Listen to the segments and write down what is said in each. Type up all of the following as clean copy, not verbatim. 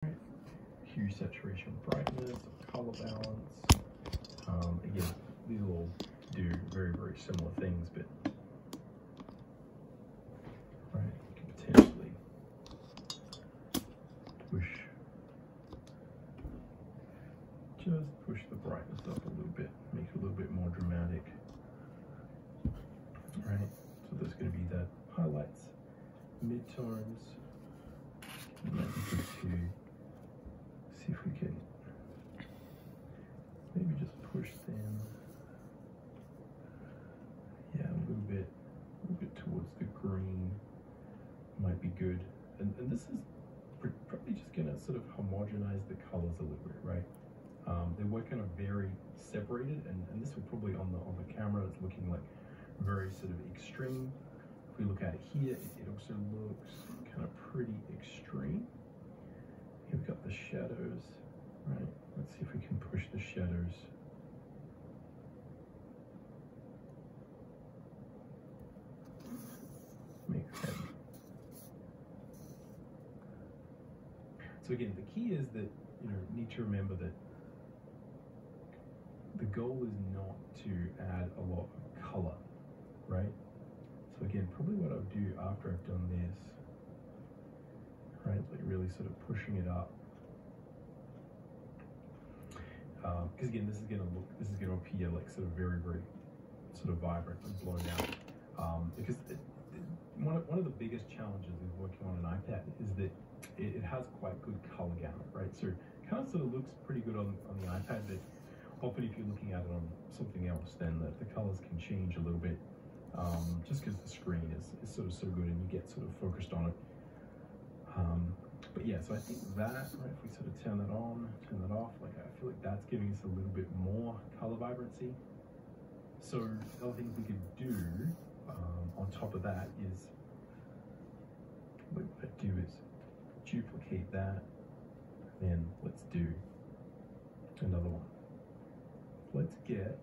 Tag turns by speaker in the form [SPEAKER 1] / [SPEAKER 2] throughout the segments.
[SPEAKER 1] Right. Hue, saturation, brightness, color balance. Again, these all do very, very similar things, but right, you can potentially push the brightness up a little bit, make it a little bit more dramatic. Right, so there's going to be the highlights, midtones. And then we can see if we can maybe just push them, yeah, a little bit towards the green might be good. And this is probably just going to sort of homogenize the colors a little bit, right? They were kind of very separated, and this will probably on the camera it's looking like very sort of extreme. If we look at it here, it also looks kind of pretty extreme. Here we've got the shadows, right? Let's see if we can push the shadows. Make that. So again, the key is that you need to remember that the goal is not to add a lot of color, right? So again, probably what I'll do after I've done this, right, like really sort of pushing it up. Because again, this is going to appear like sort of very, very sort of vibrant and blown out. Because one of the biggest challenges with working on an iPad is that it has quite good color gamut, right? So it kind of sort of looks pretty good on the iPad, but often if you're looking at it on something else, then the colors can change a little bit, just because the screen is sort of so good and you get sort of focused on it. But yeah, so I think that, right, if we sort of turn that on, turn that off, like I feel like that's giving us a little bit more color vibrancy. So the other things we could do on top of that is, what I do is duplicate that, and then let's do another one. Let's get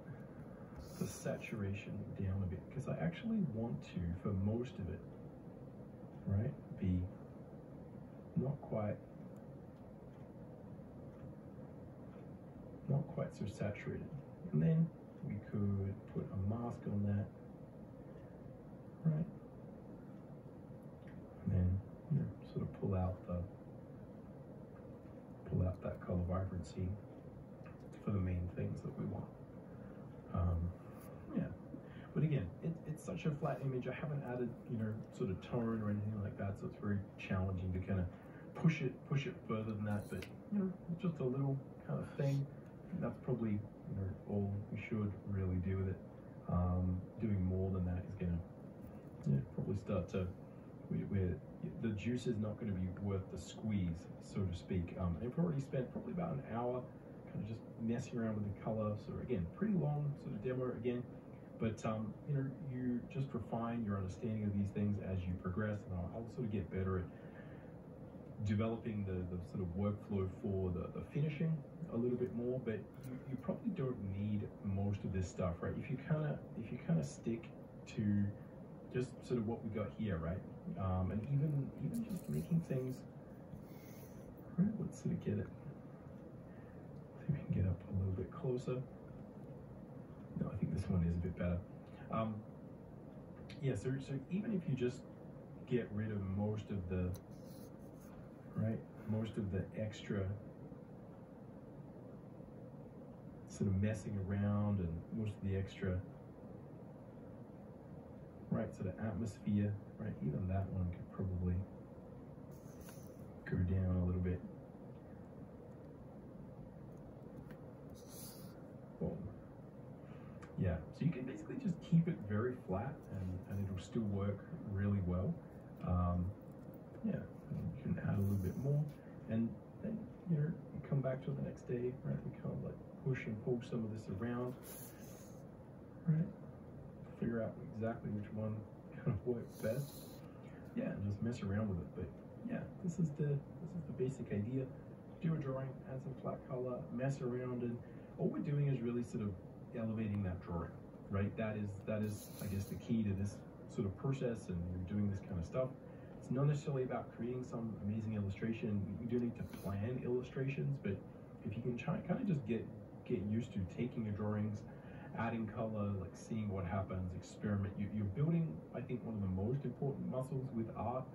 [SPEAKER 1] the saturation down a bit, because I actually want to, for most of it, right, be not quite so saturated. And then we could put a mask on that, right? And then sort of pull out that color vibrancy for the main things that we want. Yeah, but again, it's such a flat image. I haven't added sort of tone or anything like that, so it's very challenging to kind of push it further than that. But just a little kind of thing. That's probably all we should really do with it. Doing more than that is gonna probably start to where the juice is not going to be worth the squeeze, so to speak. I've already spent probably about an hour kind of just messing around with the color. So again, pretty long sort of demo again, but you just refine your understanding of these things as you progress, and I'll sort of get better at developing the sort of workflow for the finishing a little bit more. But you probably don't need most of this stuff, right? If you kind of stick to just sort of what we got here, right? And even just making things, right? Let's sort of get it. See if we can get up a little bit closer. No, I think this one is a bit better. Yeah, so even if you just get rid of most of the extra sort of messing around and most of the extra sort of atmosphere, right? Even that one could probably go down a little bit. Boom. Yeah, so you can basically just keep it very flat and it'll still work really well. Yeah, and you can add a little bit more, and then you come back to it the next day, right? We kind of like push and pull some of this around, right? Figure out exactly which one kind of works best. Yeah, and just mess around with it. But yeah, this is the basic idea. Do a drawing, add some flat color, mess around, and all we're doing is really sort of elevating that drawing, right? That is I guess the key to this sort of process, and you're doing this kind of stuff. It's not necessarily about creating some amazing illustration. You do need to plan illustrations, but if you can kind of just get used to taking your drawings, adding color, like seeing what happens, experiment. You're building, I think, one of the most important muscles with art,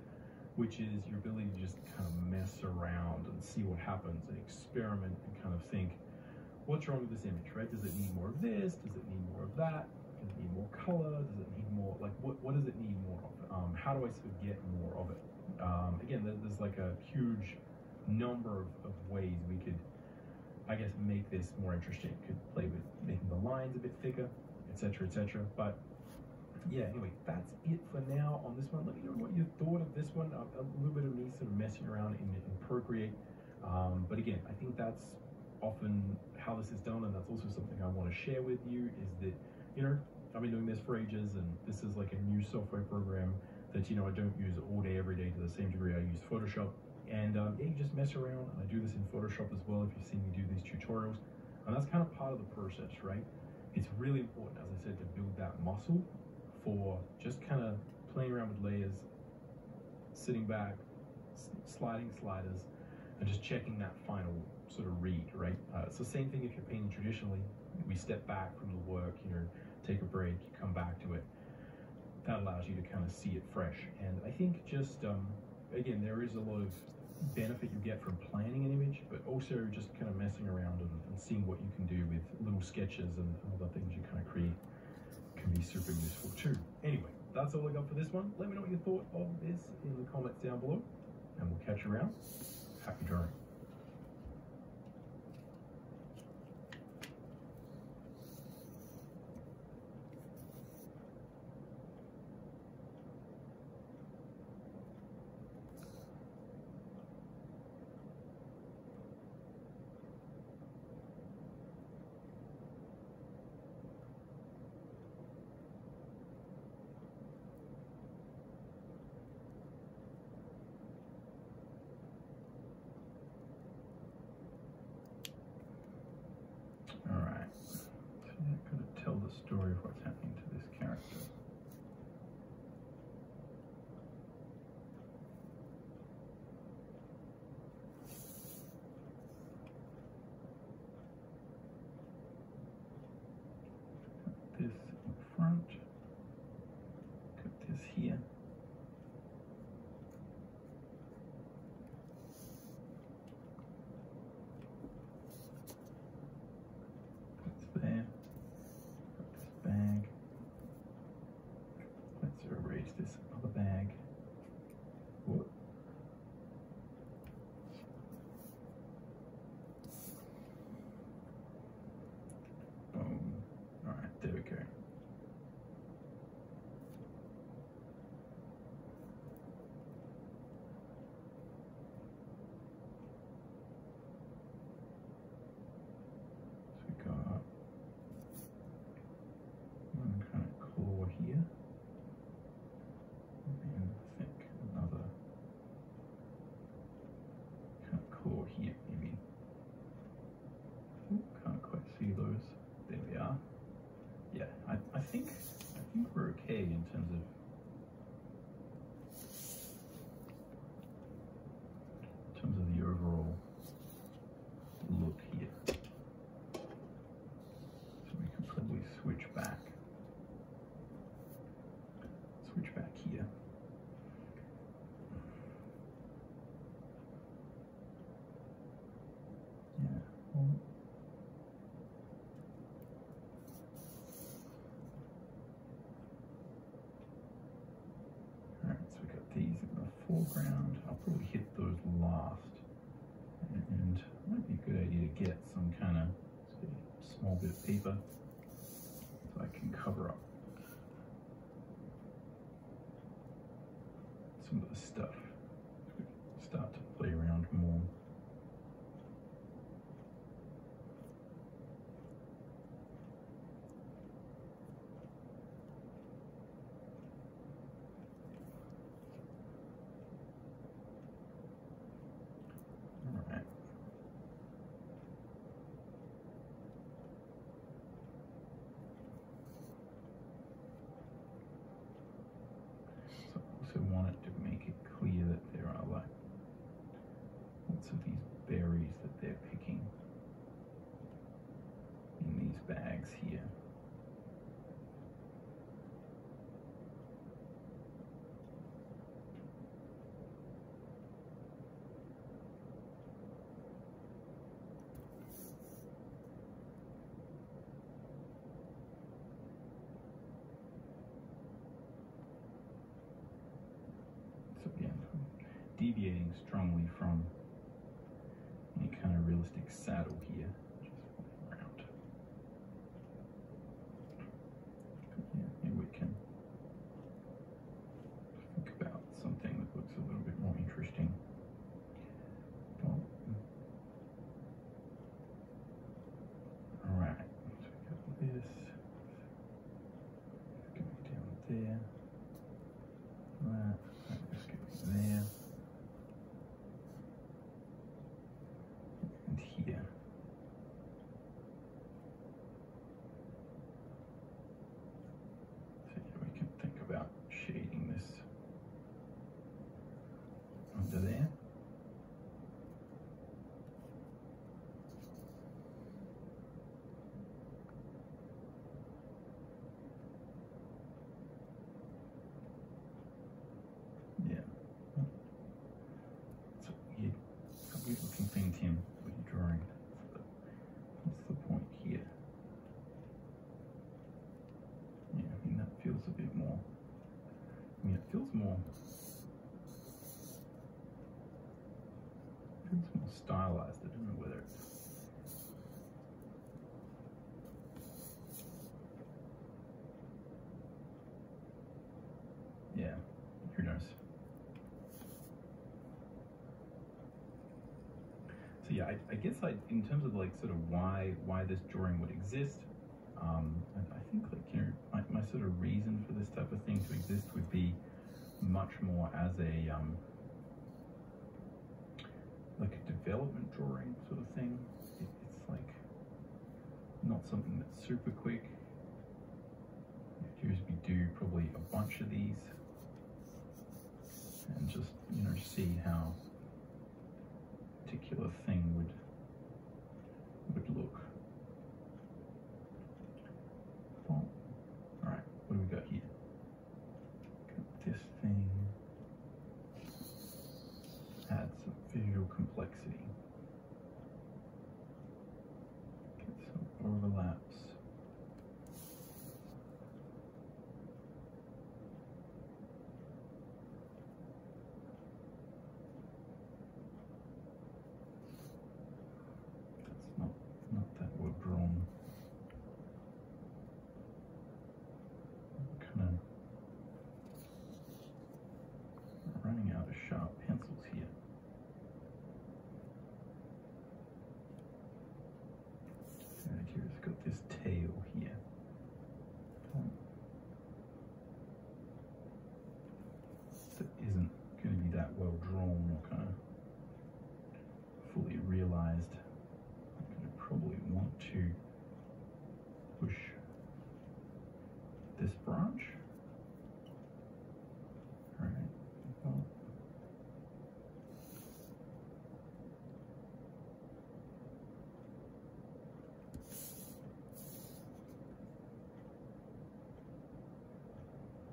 [SPEAKER 1] which is your ability to just kind of mess around and see what happens and experiment and kind of think, what's wrong with this image, right? Does it need more of this? Does it need more of that? Does it need more color? Does it need more, like, what does it need more of? How do I sort of get more of it? Again, there's like a huge number of ways we could, I guess, make this more interesting. Could play with making the lines a bit thicker, etc., etc. But yeah, anyway, that's it for now on this one. Let me know what you thought of this one. A little bit of me sort of messing around in Procreate. But again, I think that's often how this is done, and that's also something I want to share with you, is that, you know, I've been doing this for ages, and this is like a new software program that, you know, I don't use all day, every day to the same degree I use Photoshop. And yeah, you just mess around. I do this in Photoshop as well, if you see me do these tutorials. And that's kind of part of the process, right? It's really important, as I said, to build that muscle for just kind of playing around with layers, sitting back, sliding sliders, and just checking that final sort of read, right? It's the same thing if you're painting traditionally. We step back from the work, you know, take a break, you come back to it. That allows you to kind of see it fresh. And I think just, again, there is a lot of benefit you get from planning an image, but also just kind of messing around and seeing what you can do with little sketches and other things you kind of create can be super useful too. Anyway, that's all I got for this one. Let me know what you thought of this in the comments down below, and we'll catch you around. Happy drawing. Tell the story of what's happening to this character. Cut this in front, cut this here. That's there. Bag. Let's erase this other bag. Whoop. Boom. Alright, there we go. So we got one kind of claw here, and I think another kind of claw here, maybe. Ooh, can't quite see those. There we are. Yeah, I think we're okay in terms of the overall look here. So we can probably switch back here. Yeah. Alright, so we got these in the foreground. I'll probably hit those last. And it might be a good idea to get some kind of small bit of paper so I can cover up some of the stuff. Start to play around more. Alright. So I also want it to make it
[SPEAKER 2] clear that there are like lots of these berries that they're picking in these bags here. So again, deviating strongly from any kind of realistic saddle here. Just around. Yeah, maybe we can think about something that looks a little bit more interesting. Well, all right, so we got this. Going down there. That just going there. And here. So yeah, we can think about shading this under there. Yeah. It's a weird looking thing, Tim, what you're drawing. What's the point here? Yeah, I mean, that feels a bit more, it feels more stylized. I don't know whether it's, yeah, who knows? So yeah, I guess in terms of like sort of why this drawing would exist, I think like, you know, my sort of reason for this type of thing to exist would be much more as a like a development drawing sort of thing. It's like not something that's super quick. Usually do probably a bunch of these and just, you know, see how a particular thing would look. Well, all right, what do we got here? Got this thing. Add some visual complexity. Get some overlaps. That's not that well drawn. Kind of running out of sharp pencils here. And here's got this tail here. That isn't going to be that well drawn or kind of fully realized. I'm going to probably want to push this branch. All right. Well,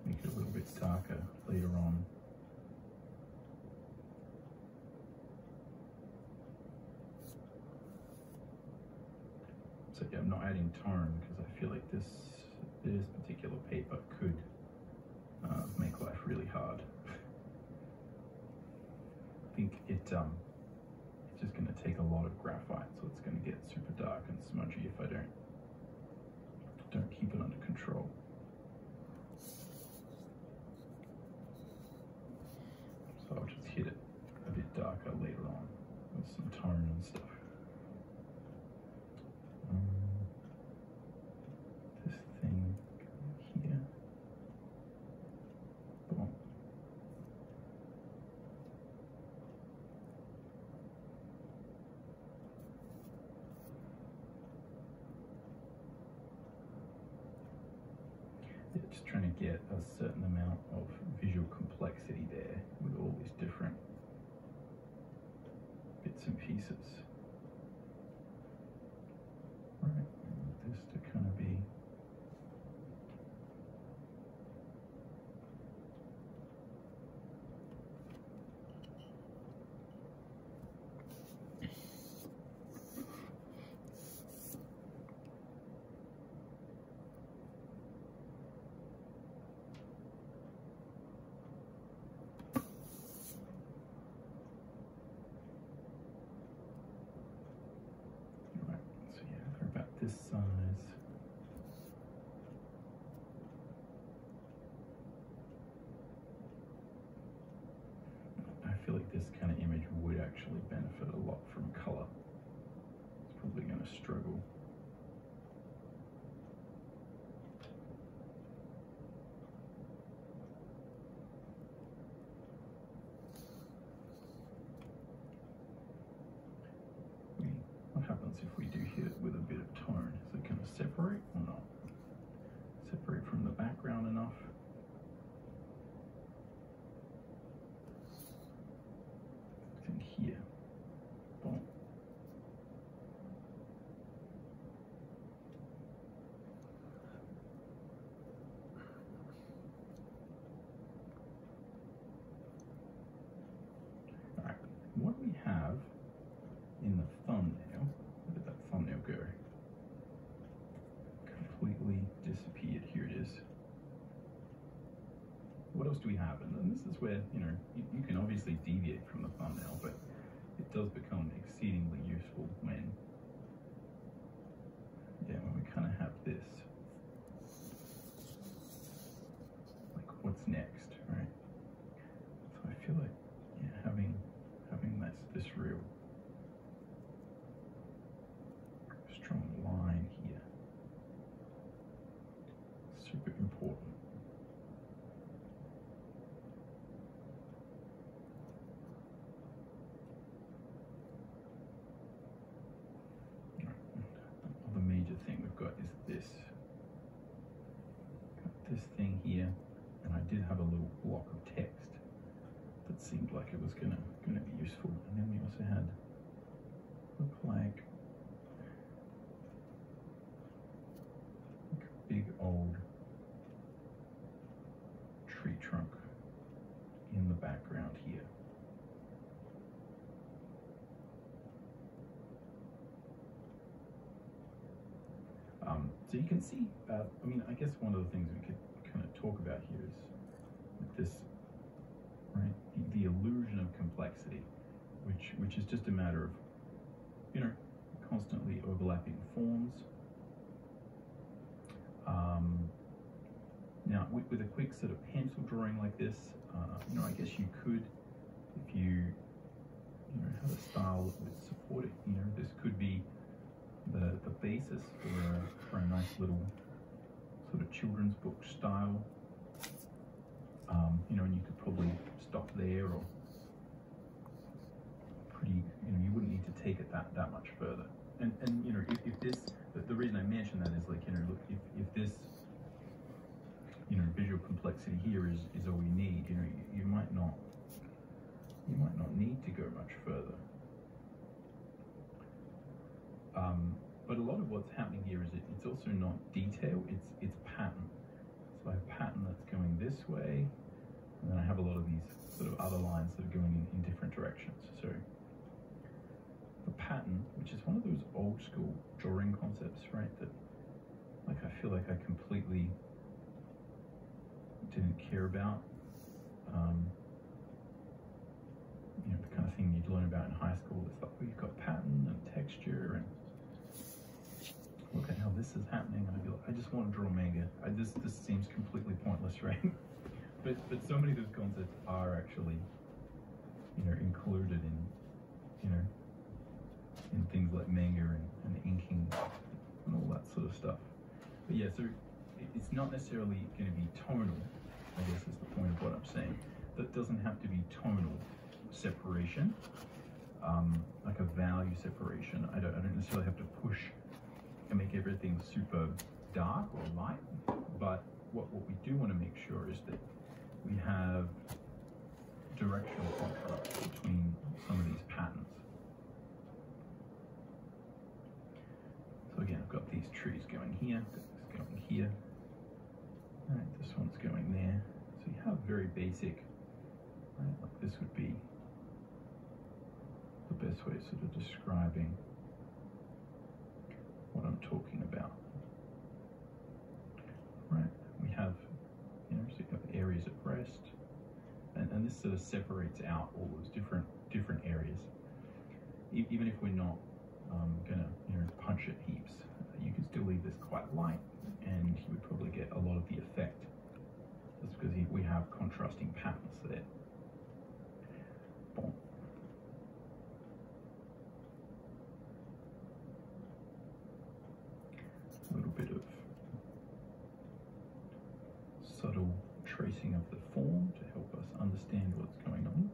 [SPEAKER 2] make it a little bit darker later on. So yeah, I'm not adding tone because I feel like this particular paper could make life really hard. I think it's just going to take a lot of graphite, so it's going to get super dark and smudgy if I don't keep it under control. So I'll just hit it a bit darker later on with some tone and stuff. This thing here. Boom. just trying to get a certain amount of visual complexity there with all these different bits and pieces. Right, I want this to kind of be this size. I feel like this kind of image would actually benefit a lot from color. It's probably going to struggle. What happens if we do hit it with a bit of tone? Is it going to separate or not? Separate from the background enough? I think here. Boom. All right, what do we have in the thumbnail? Where did that thumbnail go? Completely disappeared. Here it is. What else do we have? And then this is where, you know, you can obviously deviate from the thumbnail, but it does become exceedingly useful when we kind of have this. Like, what's next, right? So I feel like, yeah, having this real strong line here, super important. The major thing we've got is this. Got this thing here, and I did have a little block of text that seemed like it was gonna be useful, and then we also had look like a big old tree trunk in the background here. So you can see, I mean, I guess one of the things we could kind of talk about here is with this, right, the illusion of complexity, which is just a matter of, you know, constantly overlapping forms. Now, with a quick sort of pencil drawing like this, you know, I guess you could, if you have a style that would support it, you know, this could be the basis for a nice little sort of children's book style. You know, and you could probably stop there, or pretty, you know, you wouldn't need to take it that much further. And you know, if this, the reason I mention that is, like, you know, look, if this, you know, visual complexity here is all you need, you know, you might not need to go much further. But a lot of what's happening here is it's also not detail, it's pattern. So I have pattern that's going this way, and then I have a lot of these sort of other lines that are going in different directions. So the pattern, which is one of those old school drawing concepts, right, that, like, I feel like I completely didn't care about. You know, the kind of thing you'd learn about in high school. It's like, well, you've got pattern and texture, and look at how this is happening, and I feel like I just want to draw manga. This seems completely pointless, right? but so many of those concepts are actually, you know, included in, you know, in things like manga and inking and all that sort of stuff. But yeah, so it's not necessarily going to be tonal, I guess is the point of what I'm saying. That doesn't have to be tonal separation, like a value separation. I don't necessarily have to push and make everything super dark or light, but what we do want to make sure is that we have directional contrast between some of these patterns. So again, I've got these trees going here, I've got this going here. Right, this one's going there. So you have very basic, right, like this would be the best way of sort of describing what I'm talking about. Right, we have, so you have areas at rest, and this sort of separates out all those different areas. Even if we're not gonna punch it heaps, you can still leave this quite light, and you would probably get a lot of the effect. That's because we have contrasting patterns there. Boom. A little bit of subtle tracing of the form to help us understand what's going on.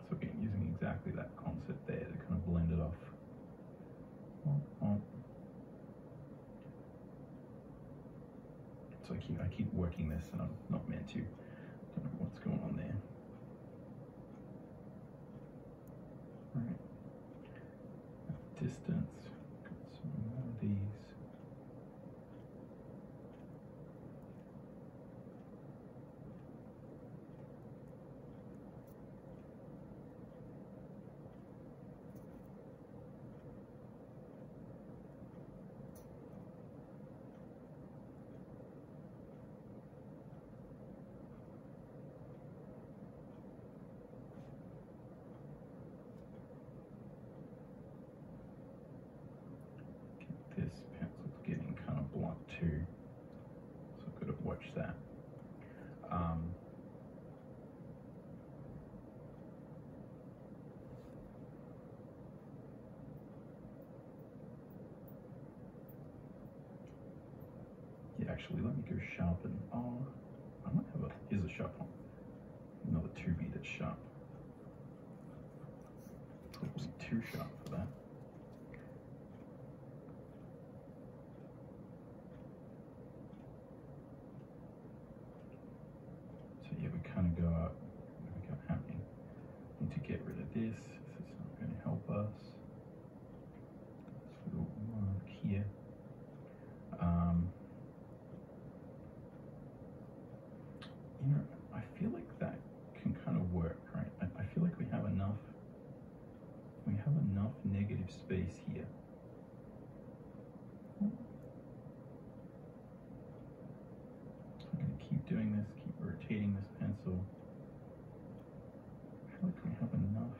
[SPEAKER 2] So again, using exactly that concept there to kind of blend it off. So I keep working this, and I'm not meant to. Don't know what's going on there. All right. Distance. Got some more of these. This pencil's getting kind of blunt too, so I've got to watch that. Yeah, actually, let me go sharpen. Oh, I might have here's a sharp one. Another 2B that's sharp. Probably too sharp for that. So yeah, we kind of go up. What have we got happening? Need to get rid of this. This is not going to help us. This little mark here. I feel like that can kind of work, right? I feel like we have enough negative space here. I'm going to keep doing this, keep rotating this pencil. I feel like we have enough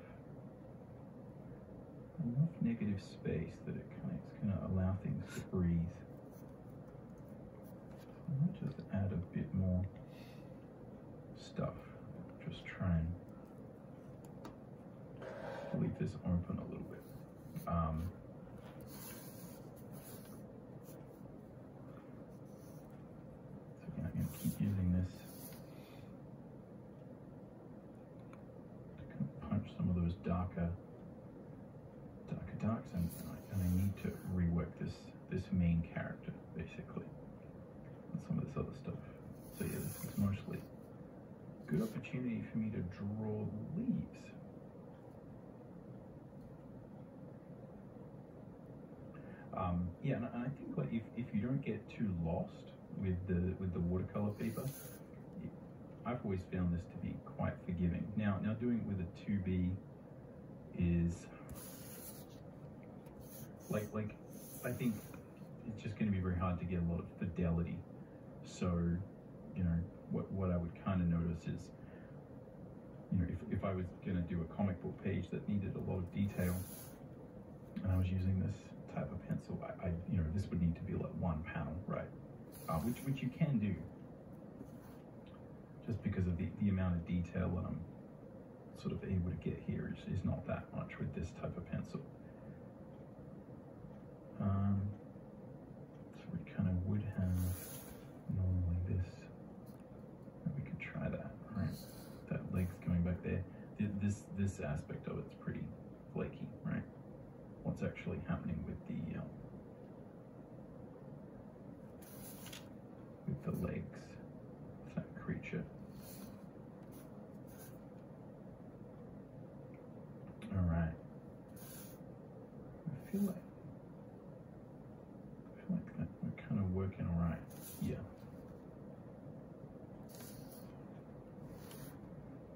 [SPEAKER 2] negative space that it's going to allow things to breathe. So I might just add a bit more stuff. Just try and leave this open a little bit. So again, I'm going to keep using this to kind of punch some of those darker darks, and I need to rework this main character basically, and some of this other stuff. So yeah, this is mostly good opportunity for me to draw leaves. Yeah, and I think like if you don't get too lost with the watercolor paper, I've always found this to be quite forgiving. Now doing it with a 2B is like I think it's just going to be very hard to get a lot of fidelity. So what I would kind of notice is, if I was going to do a comic book page that needed a lot of detail, and I was using this type of pencil, this would need to be like one panel, right? Which you can do, just because of the amount of detail that I'm sort of able to get here is not that much with this type of pencil. So we kind of would have this aspect of it's pretty flaky, right? What's actually happening with the legs of that creature? All right. I feel like that we're kind of working all right here.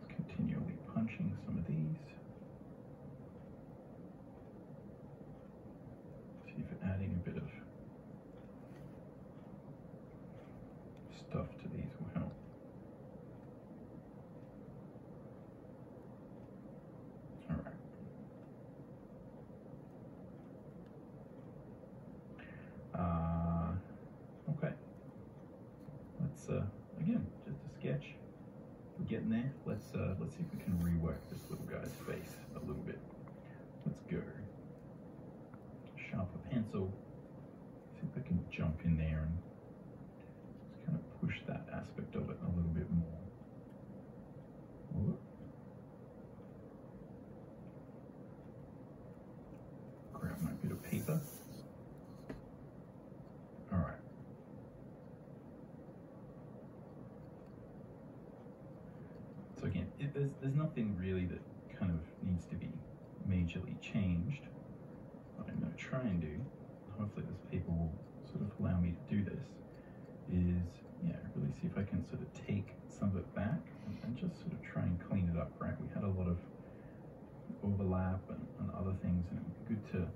[SPEAKER 2] Continually punching some of these. See if adding a bit of stuff to these will help. All right. Okay. Let's again, just a sketch. We're getting there. Let's see if we can rework this little guy's face a little bit. Let's go. Sharper pencil. See if I can jump in there and just kind of push that aspect of it a little bit more. Whoop. Grab my bit of paper. All right. So again, there's nothing really that kind of needs to be majorly changed. What I'm going to try and do, hopefully this paper will sort of allow me to do this, is, yeah, really see if I can sort of take some of it back and just sort of try and clean it up, right? We had a lot of overlap and other things, and it would be good to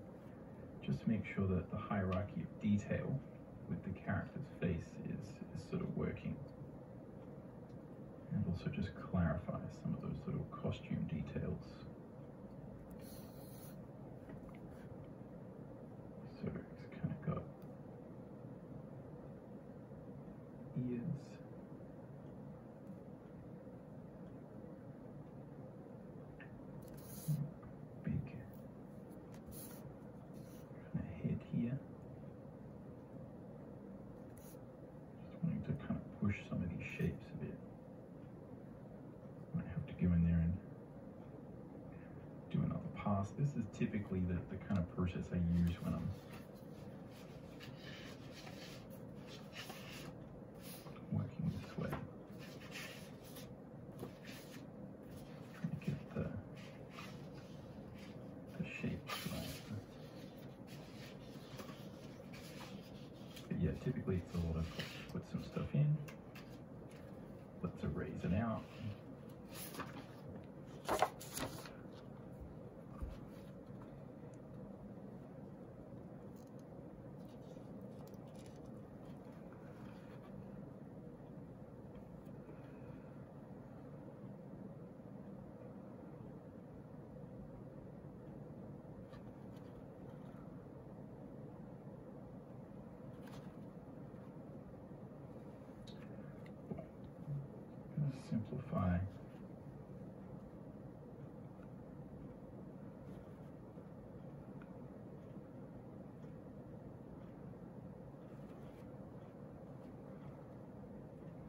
[SPEAKER 2] just make sure that the hierarchy of detail with the character's face is sort of working. And also just clarify some of those little costume details. So it's kind of got ears. Big kind of head here. Just wanting to kind of push some of these shapes a bit. Might have to go in there and do another pass. This is typically the kind of process I use when I'm working this way. Trying to get the shapes right. But yeah, typically it's a lot of put some stuff in. Let's erase it out. Simplify.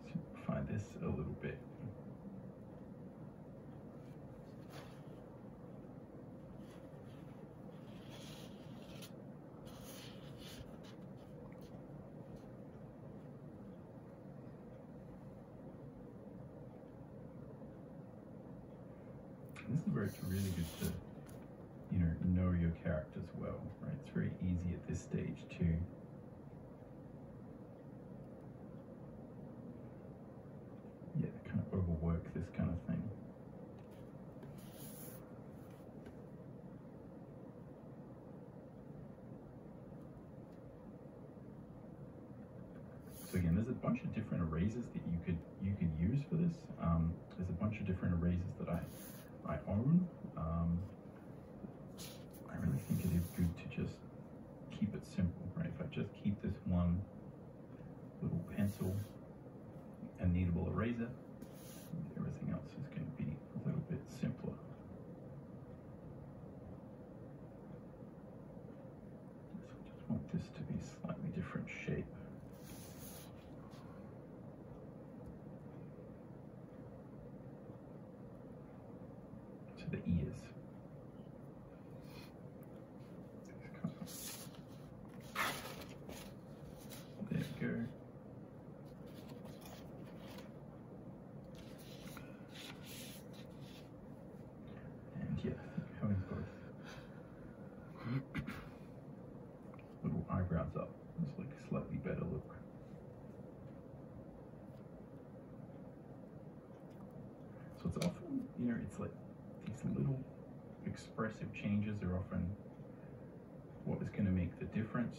[SPEAKER 2] Simplify this a little bit. This is where it's really good to, know your characters well, right? It's very easy at this stage to kind of overwork this kind of thing. So again, there's a bunch of different erasers that you could use for this. There's a bunch of different erasers that I own. I really think it is good to just keep it simple, right? If I just keep this one little pencil and kneadable eraser, everything else is going to be a little bit simpler. So I just want this to be slightly different shape. To the ears. background's up. It's like a slightly better look. So it's often, you know, it's like these little expressive changes are often what is going to make the difference.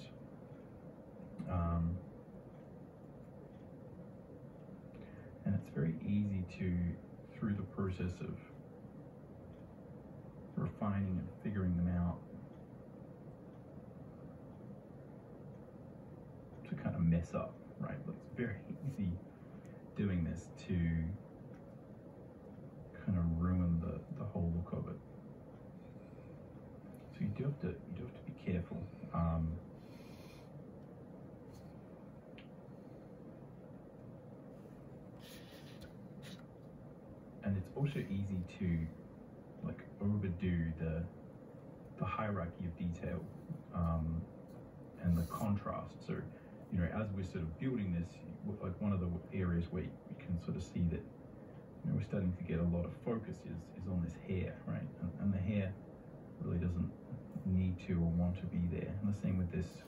[SPEAKER 2] And it's very easy to, through the process of refining and figuring them out, to kind of mess up, right? Like it's very easy doing this to kind of ruin the whole look of it. So you do have to be careful. And it's also easy to like overdo the hierarchy of detail and the contrast. So, you know, as we're sort of building this, like one of the areas where you can sort of see that, you know, we're starting to get a lot of focus is on this hair, right? And the hair really doesn't need to or want to be there. And the same with this,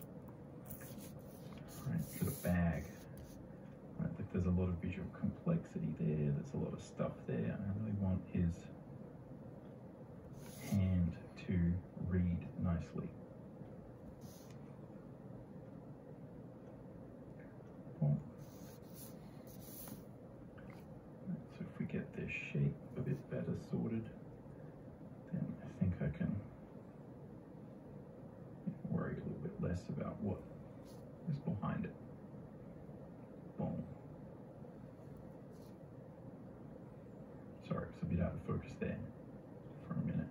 [SPEAKER 2] right, sort of bag. Right, like there's a lot of visual complexity there, there's a lot of stuff there, and I really want his hand to read nicely. Well, so if we get this shape a bit better sorted, then I think I can worry a little bit less about what is behind it. Boom. Sorry, it's a bit out of focus there for a minute.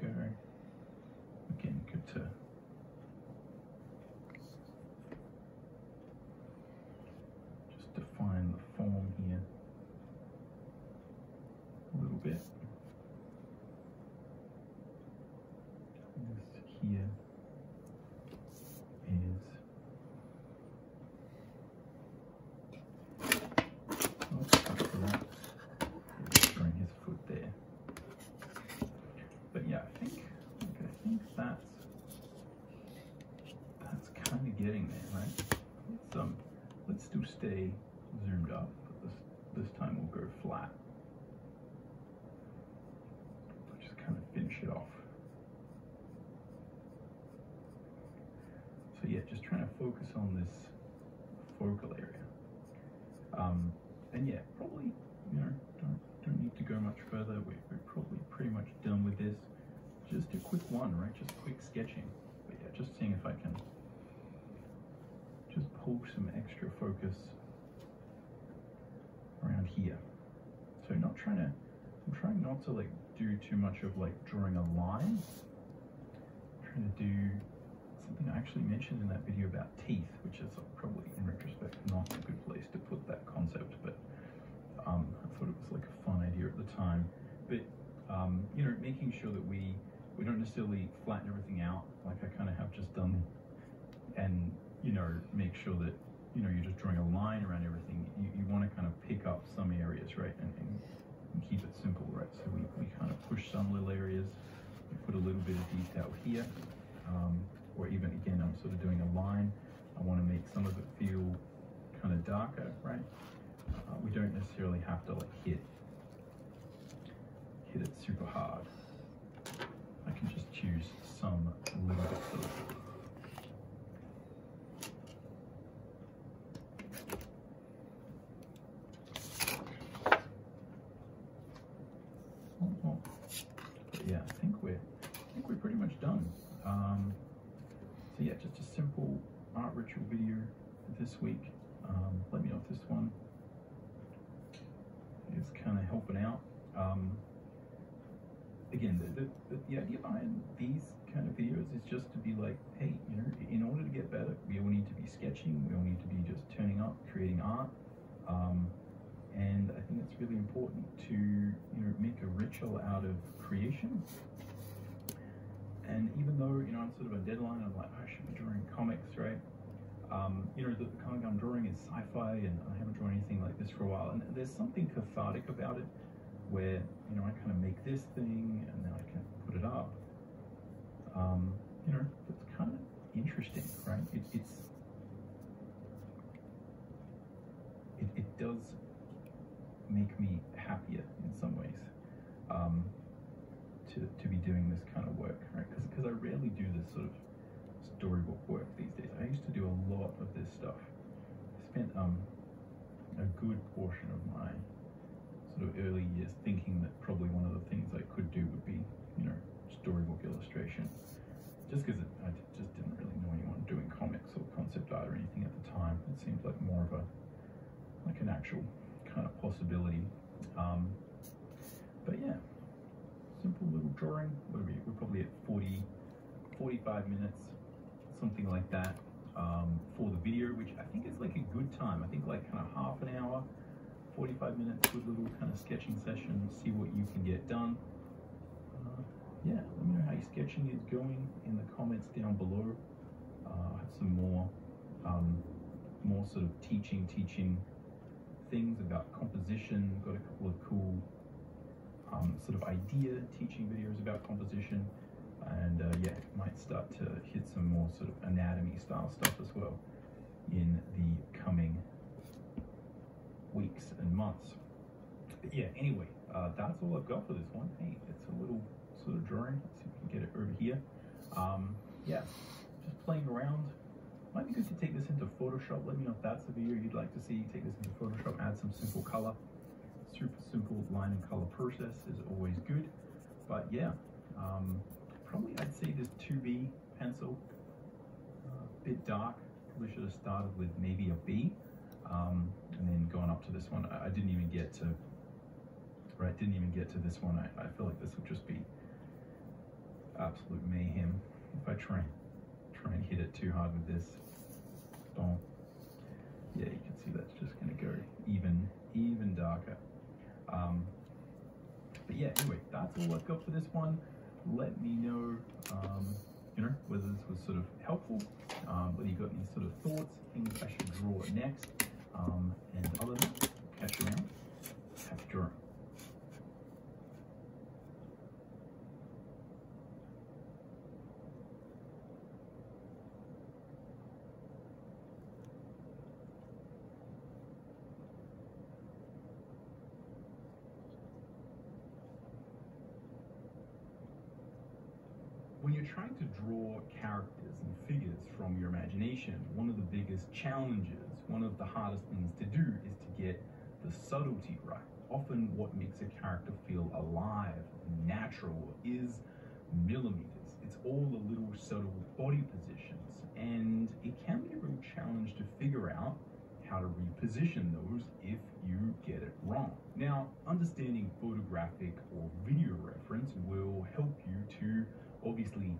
[SPEAKER 2] There we go. Again, good to just define the form here a little bit. This here is, after that, throwing his foot there. But yeah, I think that's kind of getting there, right? Let's still stay zoomed up, but this time we'll go flat. Just kind of finish it off. So yeah, just trying to focus on this focal area. And yeah, probably, you know, don't need to go much further. We're probably pretty much done with this. Just a quick one, right? Just quick sketching. But yeah, just seeing if I can just pull some extra focus around here. So I'm trying not to like do too much of like drawing a line. I'm trying to do something I actually mentioned in that video about teeth, which is probably in retrospect not a good place to put that concept, but I thought it was like a fun idea at the time. But you know, making sure that we don't necessarily flatten everything out like I kind of have just done, and you know, make sure that, you know, you're just drawing a line around everything. You want to kind of pick up some areas, right, and keep it simple, right? So we kind of push some little areas, we put a little bit of detail here, or even again, I'm sort of doing a line. I want to make some of it feel kind of darker, right? We don't necessarily have to like hit it super hard. I can just choose some little bits of it. But yeah, I think we're pretty much done. So yeah, just a simple art ritual video this week. Let me know if this one is kind of helping out. Again, the idea behind these kind of videos is just to be like, hey, you know, in order to get better, we all need to be sketching, we all need to be just turning up, creating art. And I think it's really important to, you know, make a ritual out of creation. And even though, you know, I'm sort of a deadline, I'm like, I should be drawing comics, right? You know, the comic I'm drawing is sci-fi, and I haven't drawn anything like this for a while. And there's something cathartic about it, where, you know, I kind of make this thing, and then I can put it up. You know, it's kind of interesting, right? It does make me happier in some ways, to be doing this kind of work, right? Because I rarely do this sort of storybook work these days. I used to do a lot of this stuff. I spent a good portion of my sort of early years thinking that probably one of the things I could do would be, you know, storybook illustration. Just because I just didn't really know anyone doing comics or concept art or anything at the time. It seemed like more of an actual kind of possibility. But yeah, simple little drawing. What are we? We're probably at 45 minutes, something like that, for the video, which I think is like a good time. I think like kind of half an hour, 45 minutes, good little kind of sketching session, see what you can get done. Yeah, let me know how your sketching is going in the comments down below. I have some more sort of teaching things about composition. Got a couple of cool sort of idea teaching videos about composition, and yeah, might start to hit some more sort of anatomy style stuff as well in the coming weeks and months. But yeah, anyway, that's all I've got for this one. Hey, it's a little sort of drawing. Let's see if we can get it over here. Yeah, just playing around. Might be good to take this into Photoshop. Let me know if that's the video you'd like to see. Take this into Photoshop, add some simple color. Super simple line and color process is always good. But yeah, probably I'd say this 2B pencil, a bit dark. Probably should have started with maybe a B, and then going up to this one. I didn't even get to. Right, didn't even get to this one. I feel like this would just be absolute mayhem if I try and hit it too hard with this. Don't. Yeah, you can see that's just going to go even darker. But yeah, anyway, that's all I've got for this one. Let me know, you know, whether this was sort of helpful, whether you got any sort of thoughts, things I should draw next, and other than that, catch you around. Happy drawing. When you're trying to draw characters and figures from your imagination, one of the biggest challenges, one of the hardest things to do is to get the subtlety right. Often what makes a character feel alive and natural is millimeters. It's all the little subtle body positions, and it can be a real challenge to figure out how to reposition those if you get it wrong. Now, understanding photographic or video reference will help you to obviously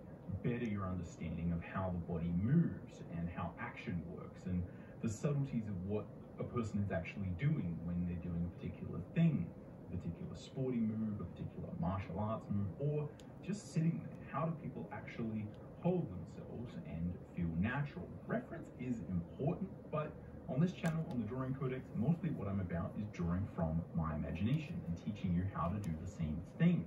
[SPEAKER 2] better your understanding of how the body moves and how action works and the subtleties of what a person is actually doing when they're doing a particular thing, a particular sporting move, a particular martial arts move, or just sitting there. How do people actually hold themselves and feel natural? Reference is important, but on this channel, on the Drawing Codex, mostly what I'm about is drawing from my imagination and teaching you how to do the same thing.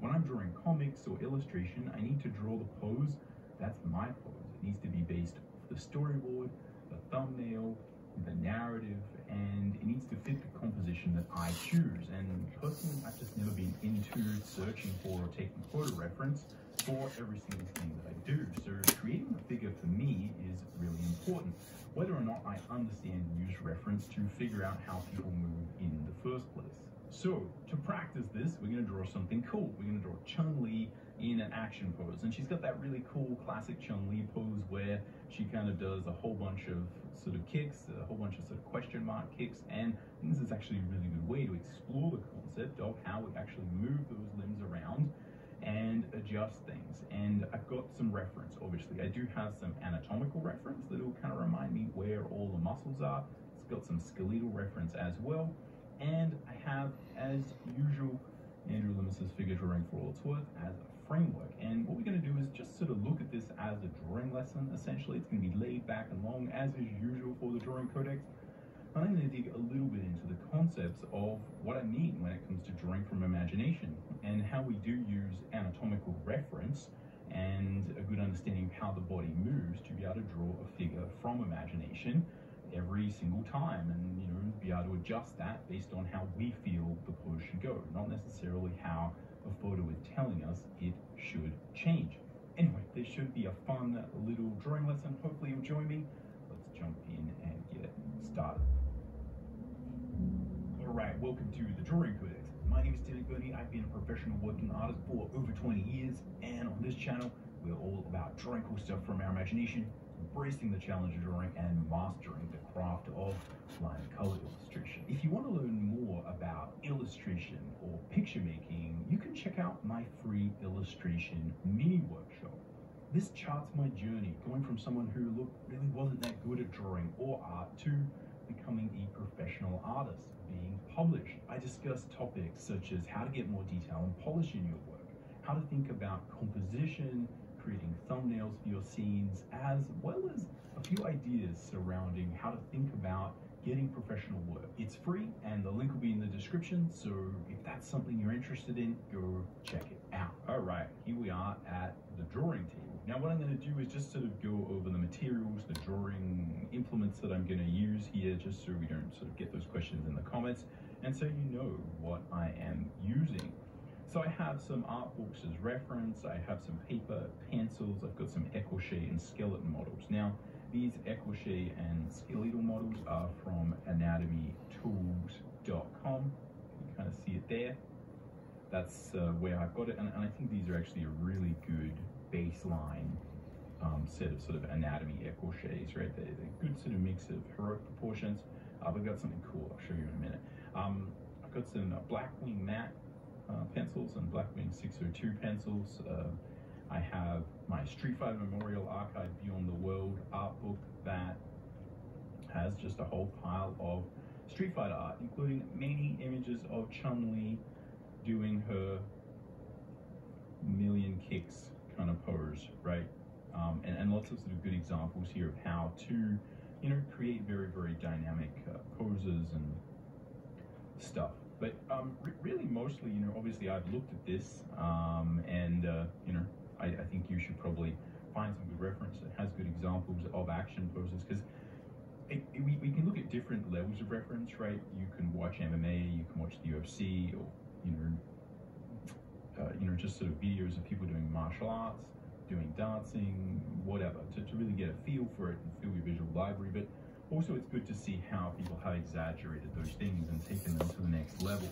[SPEAKER 2] When I'm drawing comics or illustration, I need to draw the pose. That's my pose. It needs to be based off the storyboard, the thumbnail, the narrative, and it needs to fit the composition that I choose. And personally, I've just never been into searching for or taking photo reference for every single thing that I do. So creating a figure for me is really important, whether or not I understand and use reference to figure out how people move in the first place. So, to practice this, we're going to draw something cool. We're going to draw Chun-Li in an action pose. And she's got that really cool classic Chun-Li pose where she kind of does a whole bunch of sort of kicks, a whole bunch of sort of question mark kicks. And this is actually a really good way to explore the concept of how we actually move those limbs around and adjust things. And I've got some reference, obviously. I do have some anatomical reference that will kind of remind me where all the muscles are. It's got some skeletal reference as well. And I have, as usual, Andrew Lemis's figure drawing for all it's worth as a framework. And what we're going to do is just sort of look at this as a drawing lesson. Essentially, it's going to be laid back and long, as is usual for the drawing codex. I'm going to dig a little bit into the concepts of what I mean when it comes to drawing from imagination, and how we do use anatomical reference and a good understanding of how the body moves to be able to draw a figure from imagination every single time, and be able to adjust that based on how we feel the pose should go, not necessarily how a photo is telling us it should change. Anyway, this should be a fun little drawing lesson. Hopefully you'll join me. Let's jump in and get started. Alright, welcome to the Drawing Codex. My name is Tim Mcburnie. I've been a professional working artist for over 20 years, and on this channel we're all about drawing cool stuff from our imagination, embracing the challenge of drawing, and mastering the craft of line color illustration. If you want to learn more about illustration or picture making, you can check out my free illustration mini workshop. This charts my journey, going from someone who really wasn't that good at drawing or art to becoming a professional artist, being published. I discuss topics such as how to get more detail and polish in your work, how to think about composition, creating thumbnails for your scenes, as well as a few ideas surrounding how to think about getting professional work. It's free, and the link will be in the description, so if that's something you're interested in, go check it out. Alright, here we are at the drawing table. Now what I'm going to do is just sort of go over the materials, the drawing implements that I'm going to use here, just so we don't sort of get those questions in the comments, and so you know what I am using. So I have some art books as reference, I have some paper, pencils, I've got some écorché and skeleton models. Now, these écorché and skeletal models are from anatomytools.com. You kind of see it there. That's where I've got it, and I think these are actually a really good baseline set of sort of anatomy écorchés, right? They're a good sort of mix of heroic proportions. We've got something cool, I'll show you in a minute. I've got some Blackwing matte pencils and Blackwing 602 pencils. I have my Street Fighter Memorial Archive Beyond the World art book that has just a whole pile of Street Fighter art, including many images of Chun-Li doing her million kicks kind of pose, right? And lots of sort of good examples here of how to, create very, very dynamic poses and stuff. But really mostly, obviously I've looked at this, and I think you should probably find some good reference that has good examples of action poses, because we can look at different levels of reference, right? You can watch MMA, you can watch the UFC, or just sort of videos of people doing martial arts, doing dancing, whatever, to really get a feel for it and feel your visual library. But also it's good to see how people have exaggerated those things and taken them to the next level.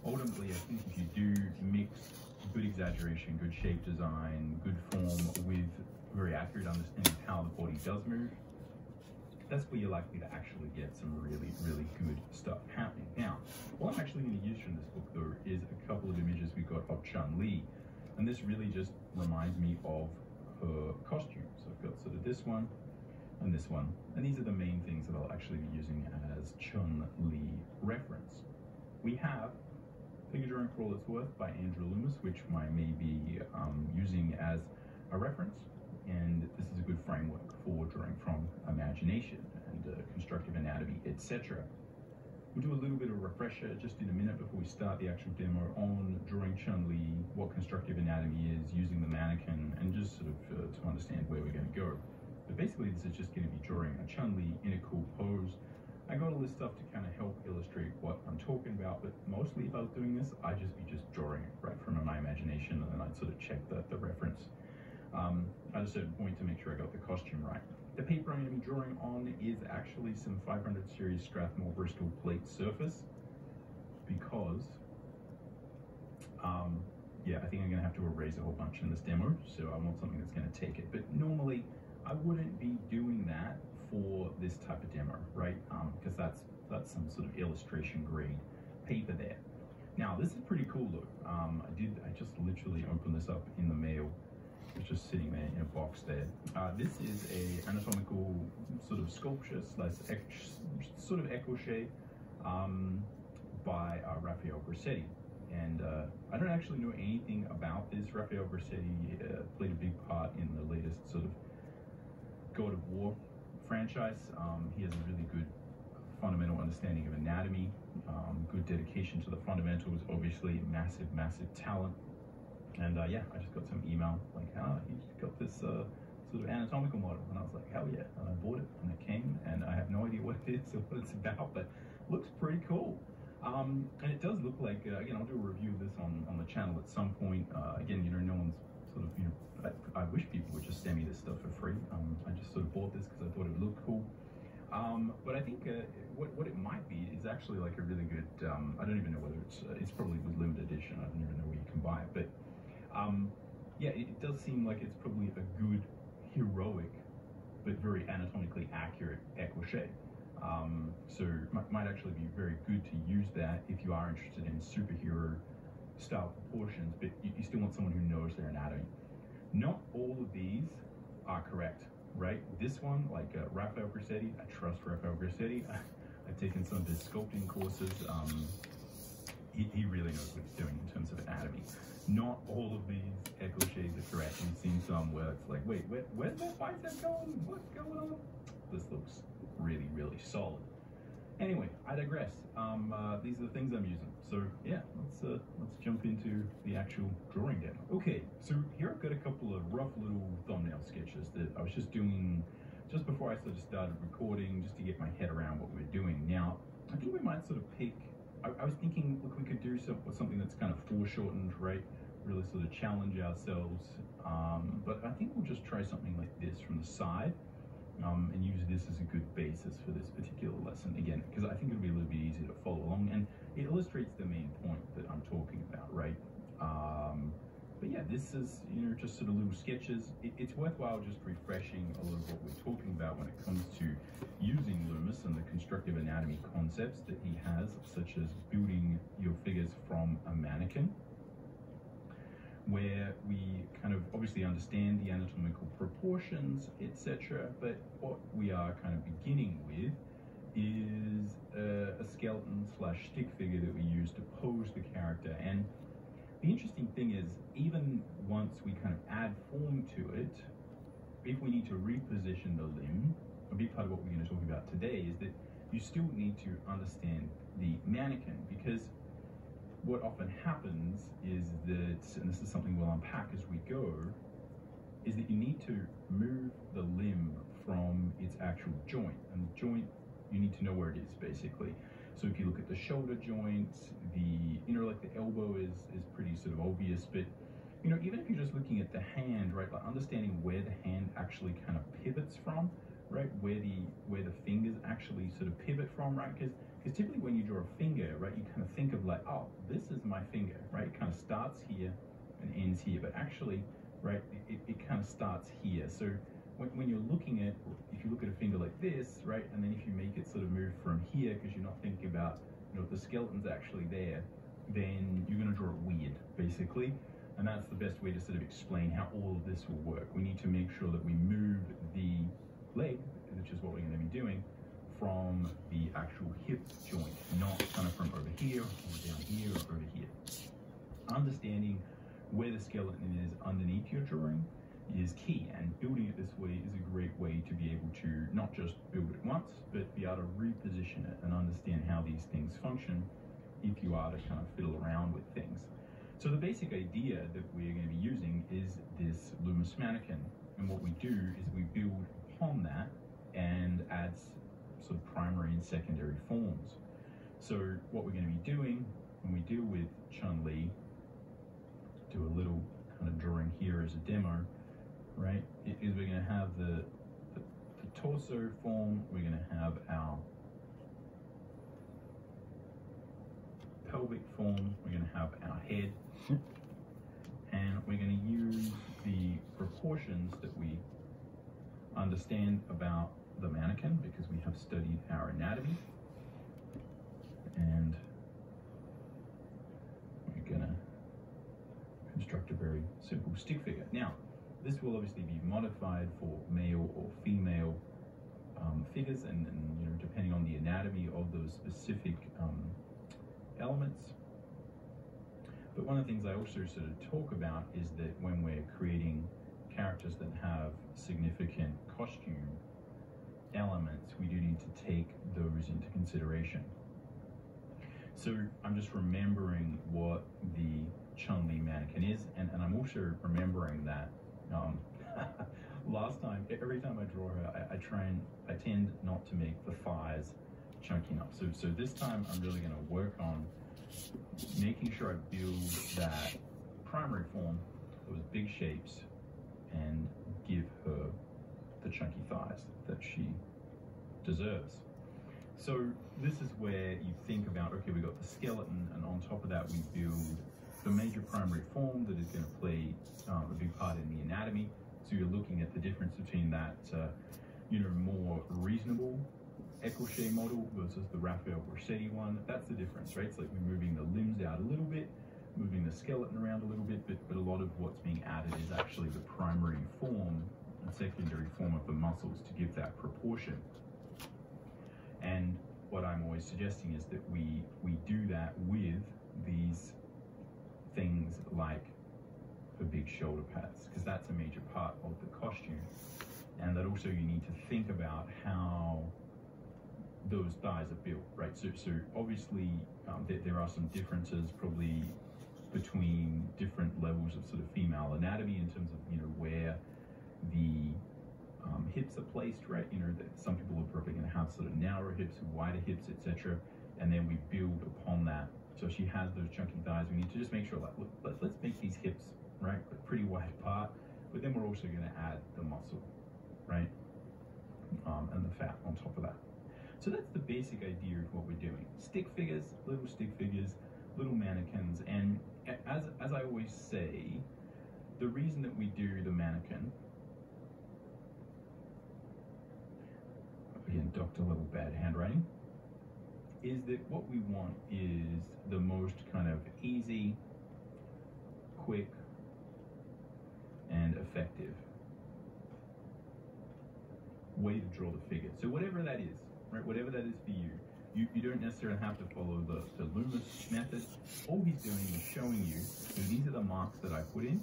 [SPEAKER 2] Ultimately, I think if you do mix good exaggeration, good shape design, good form with very accurate understanding of how the body does move, that's where you're likely to actually get some really, really good stuff happening. Now, what I'm actually going to use from this book, though, is a couple of images we got of Chun-Li, and this really just reminds me of her costume. So I've got sort of this one and this one, and these are the main things that I'll actually be using as Chun-Li reference. We have Figure Drawing for All It's Worth by Andrew Loomis, which I may be using as a reference, and this is a good framework for drawing from imagination and constructive anatomy, etc. We'll do a little bit of a refresher just in a minute before we start the actual demo on drawing Chun-Li, what constructive anatomy is, using the mannequin, and just sort of to understand where we're going to go. But basically this is just going to be drawing a Chun-Li in a cool pose. I got all this stuff to kind of help illustrate what I'm talking about, but mostly if I was doing this, I'd just be drawing it right from my imagination, and then I'd sort of check the reference at a certain point to make sure I got the costume right. The paper I'm going to be drawing on is actually some 500 series Strathmore Bristol plate surface, because yeah, I think I'm going to have to erase a whole bunch in this demo, so I want something that's going to take it. But normally I wouldn't be doing that for this type of demo, right? Because that's some sort of illustration grade paper there. Now this is pretty cool though. I just literally opened this up in the mail. It's just sitting there in a box there. This is a anatomical sort of sculpture slash sort of écorché by Raphael Grassetti. And I don't actually know anything about this Rafael Grassetti played a big part in the latest sort of God of War franchise. He has a really good fundamental understanding of anatomy, good dedication to the fundamentals, obviously massive talent. And yeah, I just got some email like, he's got this sort of anatomical model, and I was like, hell yeah, and I bought it, and it came, and I have no idea what it is or what it's about, but looks pretty cool. And it does look like, again, I'll do a review of this on the channel at some point. Again, no one's sort of, I wish people would just send me this stuff for free. I just sort of bought this because I thought it would look cool. But I think what it might be is actually like a really good, I don't even know whether it's probably with limited edition. I don't even know where you can buy it, but yeah, it does seem like it's probably a good, heroic, but very anatomically accurate écorché. So might actually be very good to use that if you are interested in superhero style proportions, but you still want someone who knows their anatomy. Not all of these are correct, right? This one, like Rafael Grassetti, I trust Rafael Grassetti. I've taken some of his sculpting courses. He really knows what he's doing in terms of anatomy. Not all of these écorchés are correct. We've seen some where it's like, wait, where's that bicep going? What's going on? This looks really solid. Anyway, I digress. These are the things I'm using. So yeah, let's jump into the actual drawing demo. Okay, so here I've got a couple of rough little thumbnail sketches that I was just doing just before I sort of started recording, just to get my head around what we're doing. Now, I think we might sort of pick, I was thinking, look, we could do something that's kind of foreshortened, right? Really sort of challenge ourselves. But I think we'll just try something like this from the side. And use this as a good basis for this particular lesson, again, because I think it'll be a little bit easier to follow along, and it illustrates the main point that I'm talking about, right? But yeah, this is, just sort of little sketches. It's worthwhile just refreshing a little of what we're talking about when it comes to using Loomis and the constructive anatomy concepts that he has, such as building your figures from a mannequin, where we kind of obviously understand the anatomical proportions, etc. But what we are kind of beginning with is a skeleton / stick figure that we use to pose the character. And the interesting thing is, even once we kind of add form to it, if we need to reposition the limb, a big part of what we're going to talk about today is that you still need to understand the mannequin, because what often happens is that, and this is something we'll unpack as we go, is that you need to move the limb from its actual joint. And the joint, you need to know where it is, basically. So if you look at the shoulder joints, like the elbow is pretty sort of obvious, but even if you're just looking at the hand, right, like understanding where the hand actually kind of pivots from, right, where the fingers actually sort of pivot from, right, because typically when you draw a finger, right, you kind of think of like, oh, this is my finger, right? It kind of starts here and ends here, but actually, right, it kind of starts here. So when you're looking at, if you look at a finger like this, right, and then if you make it sort of move from here, because you're not thinking about, the skeleton's actually there, then you're going to draw it weird, basically. And that's the best way to sort of explain how all of this will work. We need to make sure that we move the leg, which is what we're going to be doing, from the actual hip joint, not kind of from over here or down here or over here. Understanding where the skeleton is underneath your drawing is key, and building it this way is a great way to be able to not just build it once, but be able to reposition it and understand how these things function if you are to kind of fiddle around with things. So the basic idea that we're going to be using is this Loomis mannequin, and what we do is we build upon that and add sort of primary and secondary forms. So what we're going to be doing when we deal with Chun-Li, do a little kind of drawing here as a demo, right, is we're going to have the torso form, we're going to have our pelvic form, we're going to have our head, and we're going to use the proportions that we understand about the mannequin, because we have studied our anatomy, and we're going to construct a very simple stick figure. Now, this will obviously be modified for male or female figures, and depending on the anatomy of those specific elements. But one of the things I also sort of talk about is that when we're creating characters that have significant costume elements, we do need to take those into consideration. So I'm just remembering what the Chun-Li mannequin is, and I'm also remembering that last time, every time I draw her, I tend not to make the thighs chunky enough. So this time I'm really going to work on making sure I build that primary form, those big shapes, and give her the chunky thighs that she deserves. So this is where you think about, okay, we got the skeleton, and on top of that we build the major primary form that is going to play a big part in the anatomy. So you're looking at the difference between that, more reasonable écorché model versus the Raphael Rossetti one. That's the difference, right? It's like we're moving the limbs out a little bit, moving the skeleton around a little bit, but a lot of what's being added is actually the primary form and secondary form of the muscles to give that proportion. And what I'm always suggesting is that we do that with these things like the big shoulder pads, because that's a major part of the costume. And that also you need to think about how those thighs are built, right? So obviously there are some differences probably between different levels of sort of female anatomy in terms of, where the hips are placed, right? That some people are probably going to have sort of narrower hips, wider hips, etc. And then we build upon that. So she has those chunky thighs. We need to just make sure, like, look, let's make these hips, right, pretty wide apart. But then we're also going to add the muscle, right, and the fat on top of that. So that's the basic idea of what we're doing. Stick figures, little mannequins. And as I always say, the reason that we do the mannequin, again, doctor level bad handwriting, is that what we want is the most kind of easy, quick, and effective way to draw the figure. So whatever that is, right, whatever that is for you, you don't necessarily have to follow the Loomis method. All he's doing is showing you, so these are the marks that I put in.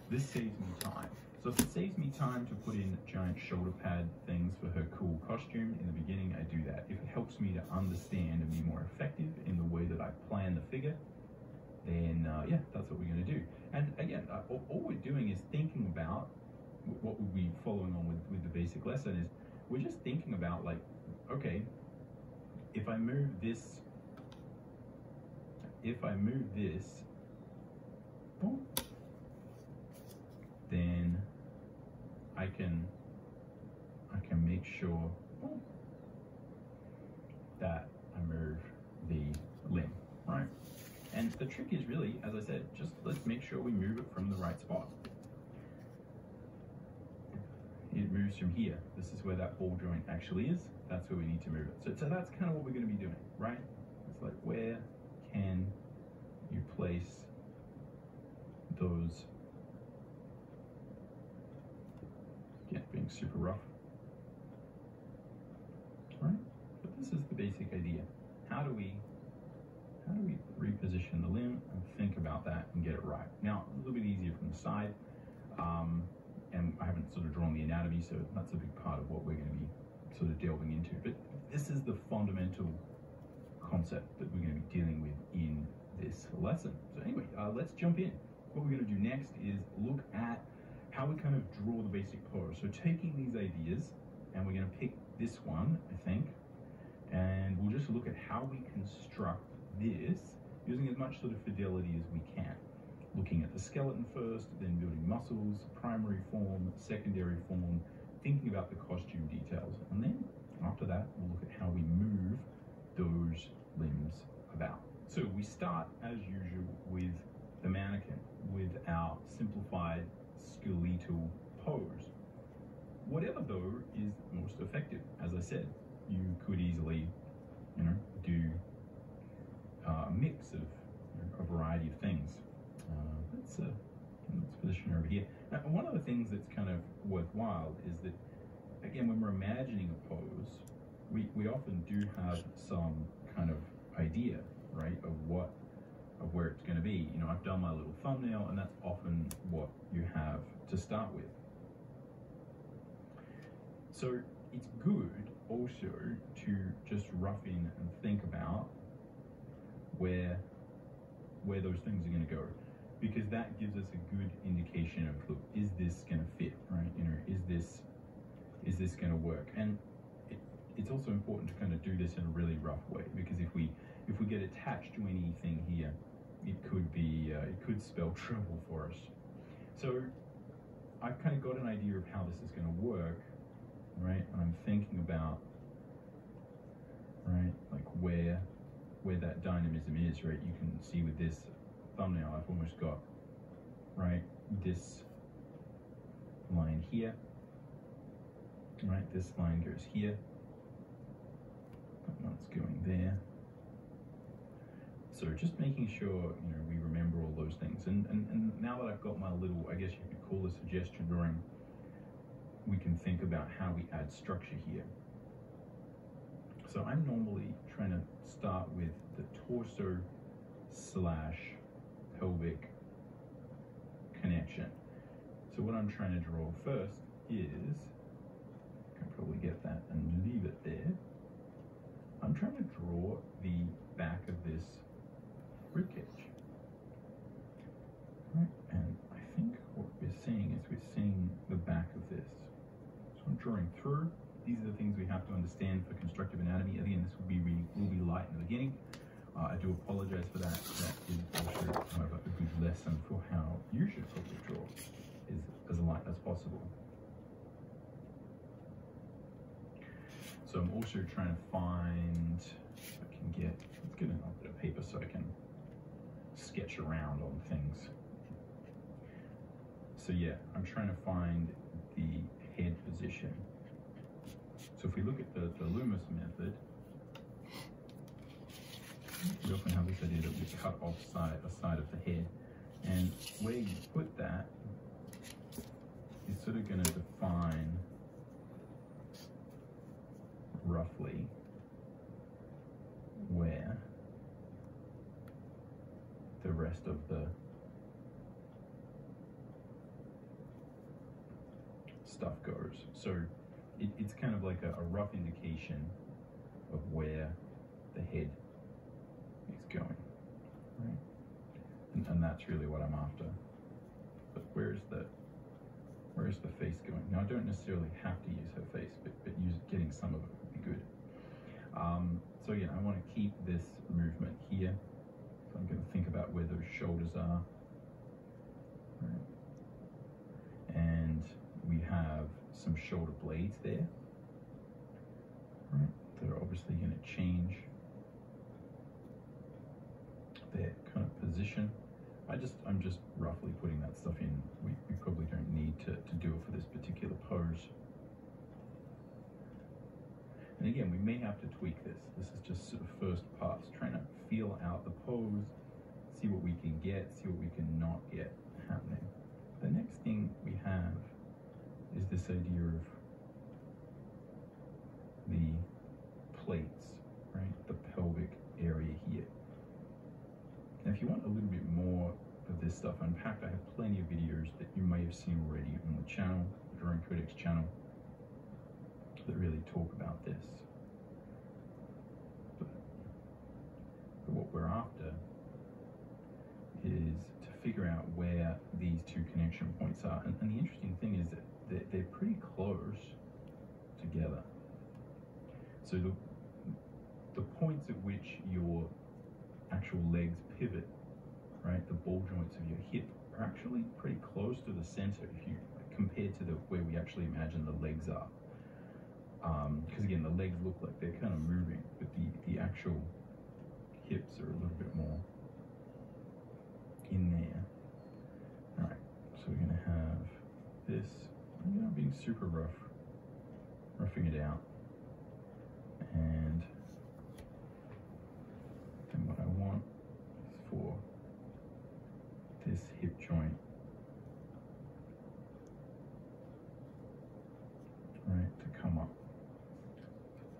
[SPEAKER 2] This saves me time. So if it saves me time to put in giant shoulder pad things for her cool costume in the beginning, I do that. If it helps me to understand and be more effective in the way that I plan the figure, then yeah, that's what we're going to do. And again, all we're doing is thinking about what we'll be following on with the basic lesson is we're just thinking about, like, okay, if I move this, boom, then I can make sure that I move the limb, right? And the trick is really, as I said, just let's make sure we move it from the right spot. It moves from here. This is where that ball joint actually is. That's where we need to move it. So that's kind of what we're going to be doing, right? It's like, where can you place those? Again, being super rough. All right, but this is the basic idea. How do we reposition the limb and think about that and get it right? Now, a little bit easier from the side, and I haven't sort of drawn the anatomy, so that's a big part of what we're going to be sort of delving into. But this is the fundamental concept that we're going to be dealing with in this lesson. So anyway, let's jump in. What we're going to do next is look at how we kind of draw the basic pose. So taking these ideas, and we're going to pick this one, I think, and we'll just look at how we construct this using as much sort of fidelity as we can. Looking at the skeleton first, then building muscles, primary form, secondary form, thinking about the costume details, and then after that we'll look at how we move those limbs about. So we start as usual with the mannequin, with our simplified skeletal pose. Whatever though is most effective. As I said, you could easily, do a mix of a variety of things. Let's position her over here. Now, one of the things that's kind of worthwhile is that, again, when we're imagining a pose, we often do have some kind of idea, right, of what of where it's going to be. You know, I've done my little thumbnail, and that's often what you have to start with. So it's good also to just rough in and think about where those things are going to go, because that gives us a good indication of, look, is this going to fit, right? You know, is this going to work? And it's also important to kind of do this in a really rough way, because if we get attached to anything here, it could spell trouble for us. So I've kind of got an idea of how this is going to work, right? And I'm thinking about, right, like where that dynamism is, right? You can see with this thumbnail, I've almost got, right, this line here, right? This line goes here, that one's going there. So just making sure, you know, we remember all those things. And now that I've got my little, I guess you could call this a gesture drawing, we can think about how we add structure here. So I'm normally trying to start with the torso / pelvic connection. So what I'm trying to draw first is, I can probably get that and leave it there. I'm trying to draw the back of this ribcage. Right, and I think what we're seeing is we're seeing the back of this. So I'm drawing through. These are the things we have to understand for constructive anatomy. Again, this will be light in the beginning. I do apologize for that. That is also, however, a good lesson for how you should probably draw, is as light as possible. So I'm also trying to find, if I can get, let's get another bit of paper so I can sketch around on things. So yeah, I'm trying to find the head position. So if we look at the Loomis method, we often have this idea that we cut off a side of the head, and where you put that is sort of going to define roughly where the rest of the stuff goes. So it's kind of like a rough indication of where the head is going, right? And that's really what I'm after. But where's the face going? Now, I don't necessarily have to use her face, but getting some of it would be good. So yeah, I want to keep this movement here. So I'm going to think about where those shoulders are, right? And we have some shoulder blades there, right? That are obviously going to change their kind of position. I'm just roughly putting that stuff in. We probably don't need to do it for this particular pose. And again, we may have to tweak this. This is just sort of first pass, trying to feel out the pose, see what we can get, see what we can not get happening. The next thing we have is this idea of the plates, right? The pelvic area here. Now, if you want a little bit more of this stuff unpacked, I have plenty of videos that you may have seen already on the channel, the Drawing Codex channel, that really talk about this. But what we're after is to figure out where these two connection points are. And the interesting thing is that they're pretty close together. So the points at which your actual legs pivot, right, the ball joints of your hip, are actually pretty close to the center if you compared to where we actually imagine the legs are. Because again, the legs look like they're kind of moving, but the actual hips are a little bit more in there. All right, so we're going to have this. I'm not being super roughing it out, and what I want is for this hip joint, right, to come up.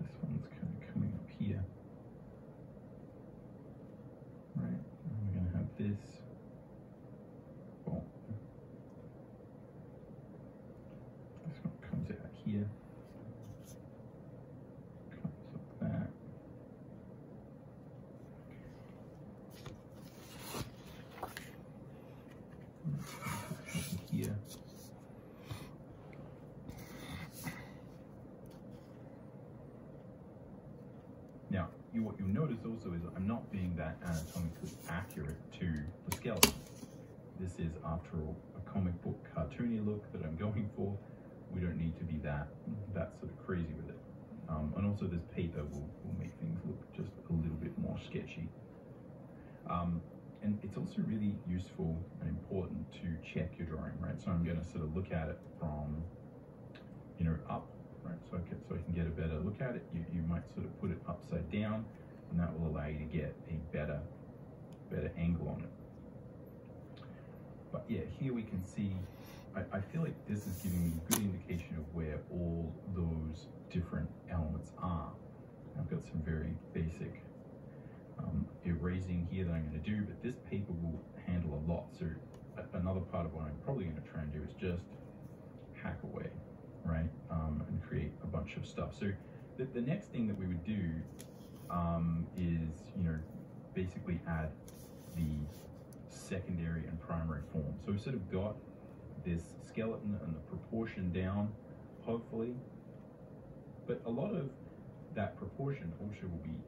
[SPEAKER 2] This one's kind of coming up here, right? And we're going to what you'll notice also is I'm not being that anatomically accurate to the skeleton. This is, after all, a comic book cartoony look that I'm going for. We don't need to be that sort of crazy with it. And also this paper will make things look just a little bit more sketchy. And it's also really useful and important to check your drawing, right? So I'm going to sort of look at it from, up, right? So I can get a better look at it. You might sort of put it upside down, and that will allow you to get a better angle on it. But yeah, here we can see, I feel like this is giving me a good indication of where all those different elements are. I've got some very basic erasing here that I'm going to do, but this paper will handle a lot. So another part of what I'm probably going to try and do is just hack away, right? And create a bunch of stuff. So the next thing that we would do is, basically add the secondary and primary form. So we've sort of got this skeleton and the proportion down, hopefully, but a lot of that proportion also will be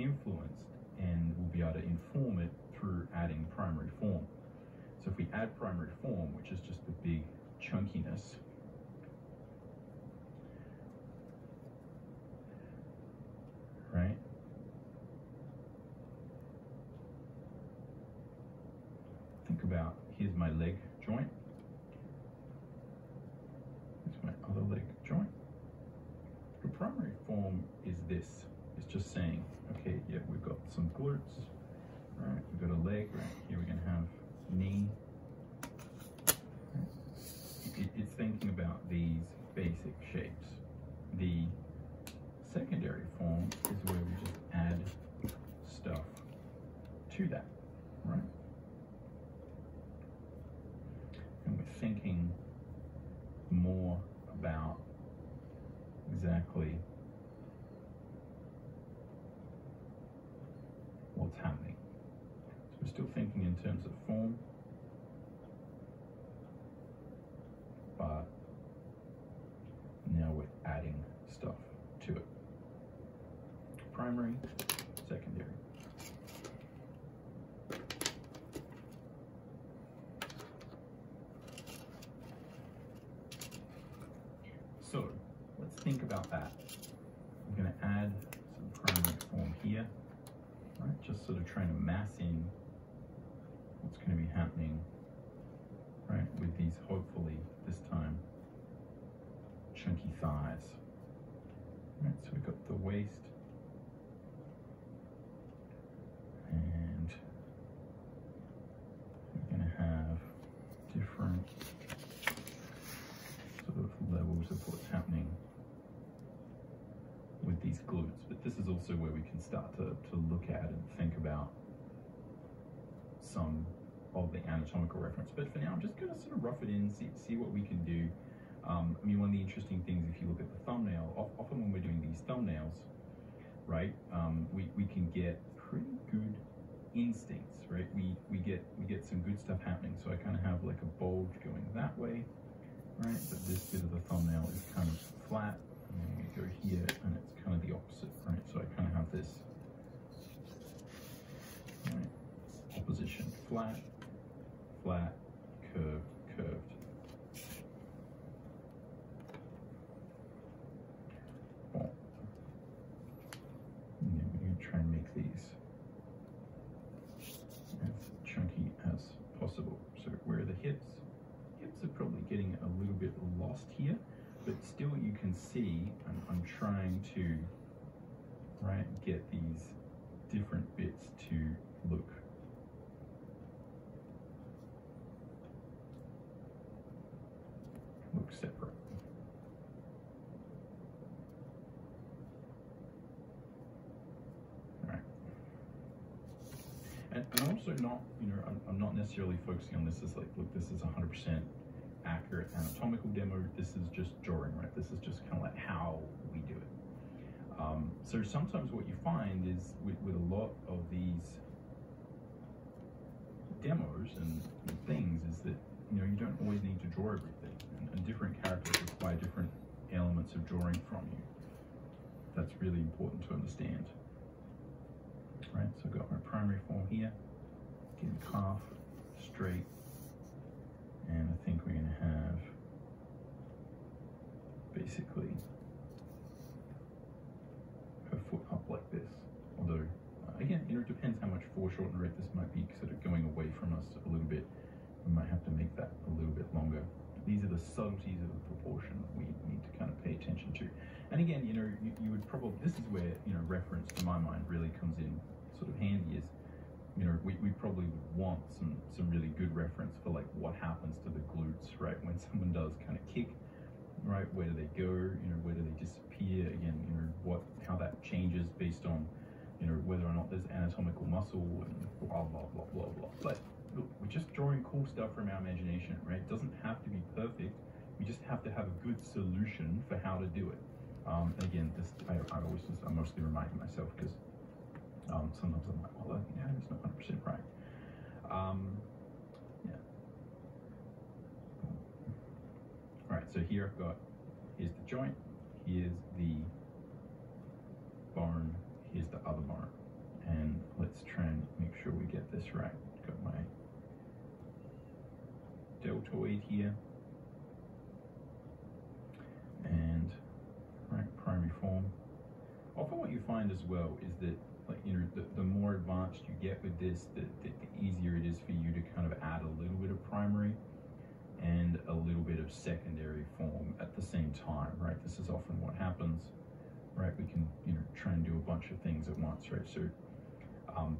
[SPEAKER 2] influenced and we'll be able to inform it through adding primary form. So if we add primary form, which is just the big chunkiness, right? Think about, here's my leg joint. Here's my other leg joint. The primary form is this. It's just saying, okay, yeah, we've got some glutes, right? We've got a leg, right? Here we're going to have knee. Right? It's thinking about these basic shapes. The secondary form is where we just add stuff to that, right? And we're thinking more about exactly what's happening. So we're still thinking in terms of form, but now we're adding stuff to it. Primary, secondary. So let's think about that. I'm going to add some primary form here, right? Just sort of trying to mass in what's going to be happening, right? With these, hopefully, this time, chunky thighs. Right, so we've got the waist, and we're going to have different sort of levels of what's happening with these glutes. But this is also where we can start to look at and think about some of the anatomical reference. But for now, I'm just going to sort of rough it in, see what we can do. I mean, one of the interesting things, if you look at the thumbnail, often when we're doing these thumbnails, right, we can get pretty good instincts, right? We get some good stuff happening. So I kind of have like a bulge going that way, right? But this bit of the thumbnail is kind of flat, and then we go here, and it's kind of the opposite, right? So I kind of have this, right, opposition, flat, flat, curved, curved. And then we're going to try and make these as chunky as possible. So where are the hips? Hips are probably getting a little bit lost here, but still you can see I'm trying to, right, get these different bits to look separate. All right. And I'm also not, I'm not necessarily focusing on this as like, look, this is 100% accurate anatomical demo. This is just drawing, right? This is just kind of like how we do it. So sometimes what you find is with a lot of these demos and things is that, you don't always need to draw everything, and different characters require different elements of drawing from you. That's really important to understand. right? So I've got my primary form here, getting calf, straight, and I think we're going to have basically her foot up like this. Although, again, you know, it depends how much foreshortened rate this might be sort of going away from us a little bit. We might have to make that a little bit longer. These are the subtleties of the proportion that we need to kind of pay attention to. And again, you know, you would probably, this is where, you know, reference to my mind really comes in sort of handy is, you know, we probably would want some really good reference for like what happens to the glutes, right? When someone does kind of kick, right? Where do they go? You know, where do they disappear? Again, you know, how that changes based on, you know, whether or not there's anatomical muscle and blah, blah, blah, blah, blah. But look, we're just drawing cool stuff from our imagination, right? It doesn't have to be perfect. We just have to have a good solution for how to do it. Again, this I always just, I'm mostly reminding myself because sometimes I'm like, well, yeah, it's not 100% right. Yeah. All right, so here I've got, here's the joint, here's the bone, here's the other bone. And let's try and make sure we get this right. Got my deltoid here. And, right, primary form. Often what you find as well is that, like, you know, the more advanced you get with this, the easier it is for you to kind of add a little bit of primary and a little bit of secondary form at the same time, right? This is often what happens, right? We can, you know, try and do a bunch of things at once, right? So,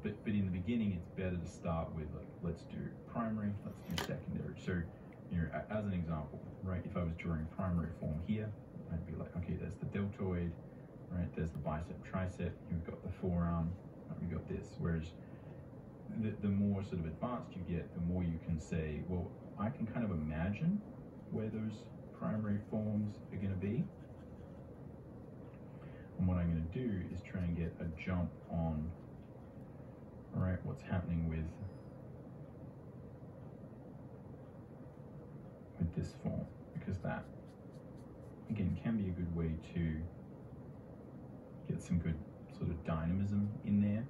[SPEAKER 2] but in the beginning, it's better to start with, like, let's do primary, let's do secondary. So, you know, as an example, right, if I was drawing primary form here, I'd be like, okay, there's the deltoid, right, there's the bicep, tricep, you've got the forearm, right, we've got this. Whereas the more sort of advanced you get, the more you can say, well, I can kind of imagine where those primary forms are going to be. And what I'm going to do is try and get a jump on, right, what's happening with this form, because that, again, can be a good way to get some good sort of dynamism in there.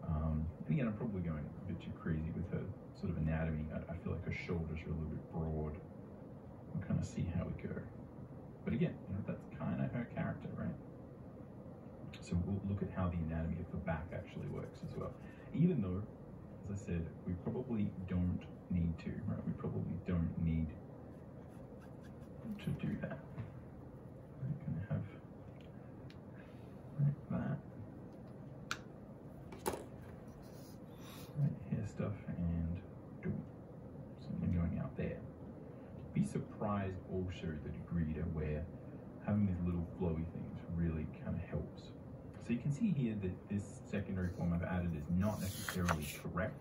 [SPEAKER 2] And again, I'm probably going a bit too crazy with her sort of anatomy. I feel like her shoulders are a little bit broad. We'll kind of see how we go. But again, you know, that's kind of her character, right? So we'll look at how the anatomy of the back actually works as well. Even though, as I said, we probably don't need to, right? We probably don't need to do that. I'm going to have, right, that. Right, hair stuff and something going out there. Be surprised also the degree to where having these little flowy things really kind of helps. So you can see here that this secondary form I've added is not necessarily correct.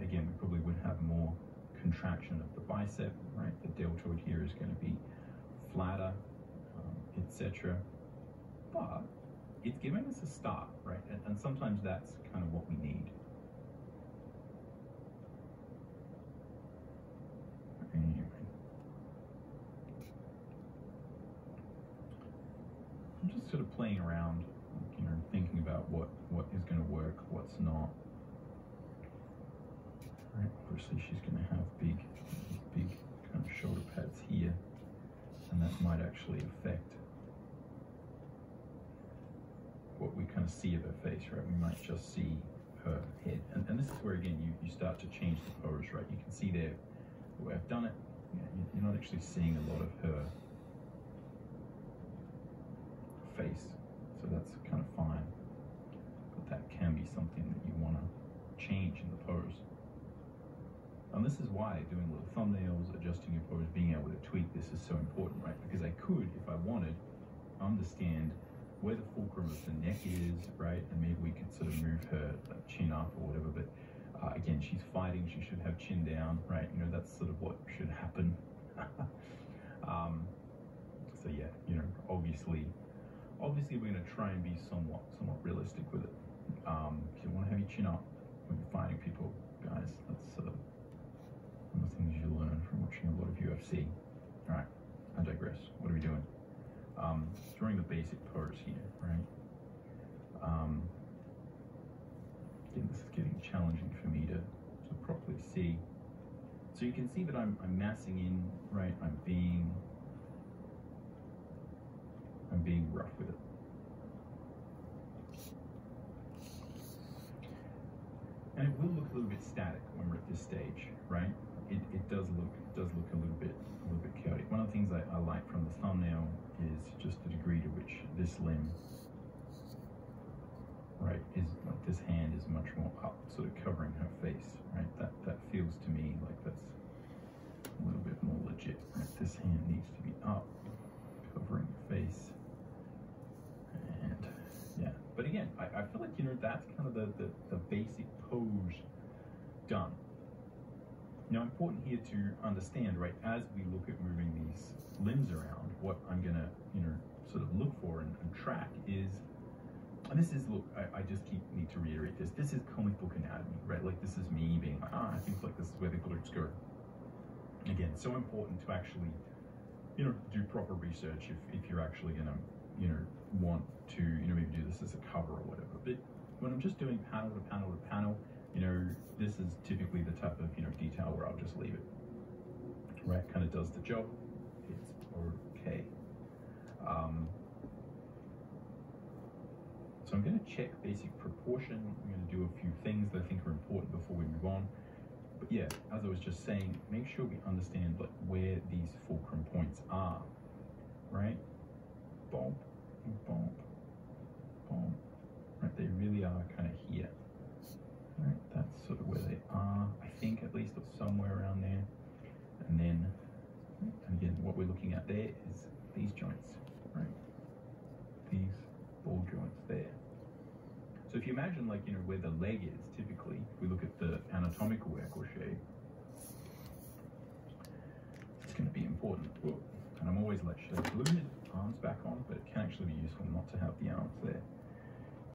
[SPEAKER 2] Again, we probably would have more contraction of the bicep, right? The deltoid here is going to be flatter, etc. But it's giving us a start, right? And sometimes that's kind of what we need. Anyway. I'm just sort of playing around, you know, thinking about what is going to work, what's not. Right, obviously she's going to have big kind of shoulder pads here, and that might actually affect what we kind of see of her face, right? We might just see her head. And this is where, again, you start to change the pose, right? You can see there, the way I've done it, you know, you're not actually seeing a lot of her face, so that's kind of fine. But that can be something that you want to change in the pose. And this is why doing little thumbnails, adjusting your pose, being able to tweak this is so important, right? Because I could, if I wanted, understand where the fulcrum of the neck is, right? And maybe we could sort of move her chin up or whatever, but again, she's fighting, she should have chin down, right? You know, that's sort of what should happen. So yeah, you know, obviously we're gonna try and be somewhat realistic with it. If you want to have your chin up when you're fighting people, guys, that's one of the things you learn from watching a lot of UFC. All right, I digress. What are we doing? drawing the basic pose here, right? Again, this is getting challenging for me to properly see. So you can see that I'm massing in, right? I'm being rough with it. And it will look a little bit static when we're at this stage, right? It does look a little bit chaotic. One of the things I like from the thumbnail is just the degree to which this limb, right, is like this hand is much more up, sort of covering her face, right? That feels to me like that's a little bit more legit, right? This hand needs to be up, covering the face. And yeah, but again, I feel like, you know, that's kind of the basic pose done. Now, important here to understand, right, as we look at moving these limbs around, what I'm gonna, you know, sort of look for and track is, and this is, look, I just need to reiterate this. This is comic book anatomy, right? Like, this is me being like, I think like this is where the glutes go. Again, so important to actually, you know, do proper research if you're actually gonna, you know, want to, you know, maybe do this as a cover or whatever. But when I'm just doing panel to panel to panel, you know, this is typically the type of, you know, detail where I'll just leave it, right? Kind of does the job. It's okay. So I'm going to check basic proportion. I'm going to do a few things that I think are important before we move on. But yeah, as I was just saying, make sure we understand like where these fulcrum points are, right? Bump, bump, bump. Right, they really are kind of here. Right, that's sort of where they are, I think, at least, or somewhere around there. And then, and again, what we're looking at there is these joints, right? These ball joints there. So if you imagine, like, you know, where the leg is, typically, if we look at the anatomical écorché, it's going to be important. Whoa. And I'm always like, should I glue the arms back on? But it can actually be useful not to have the arms there.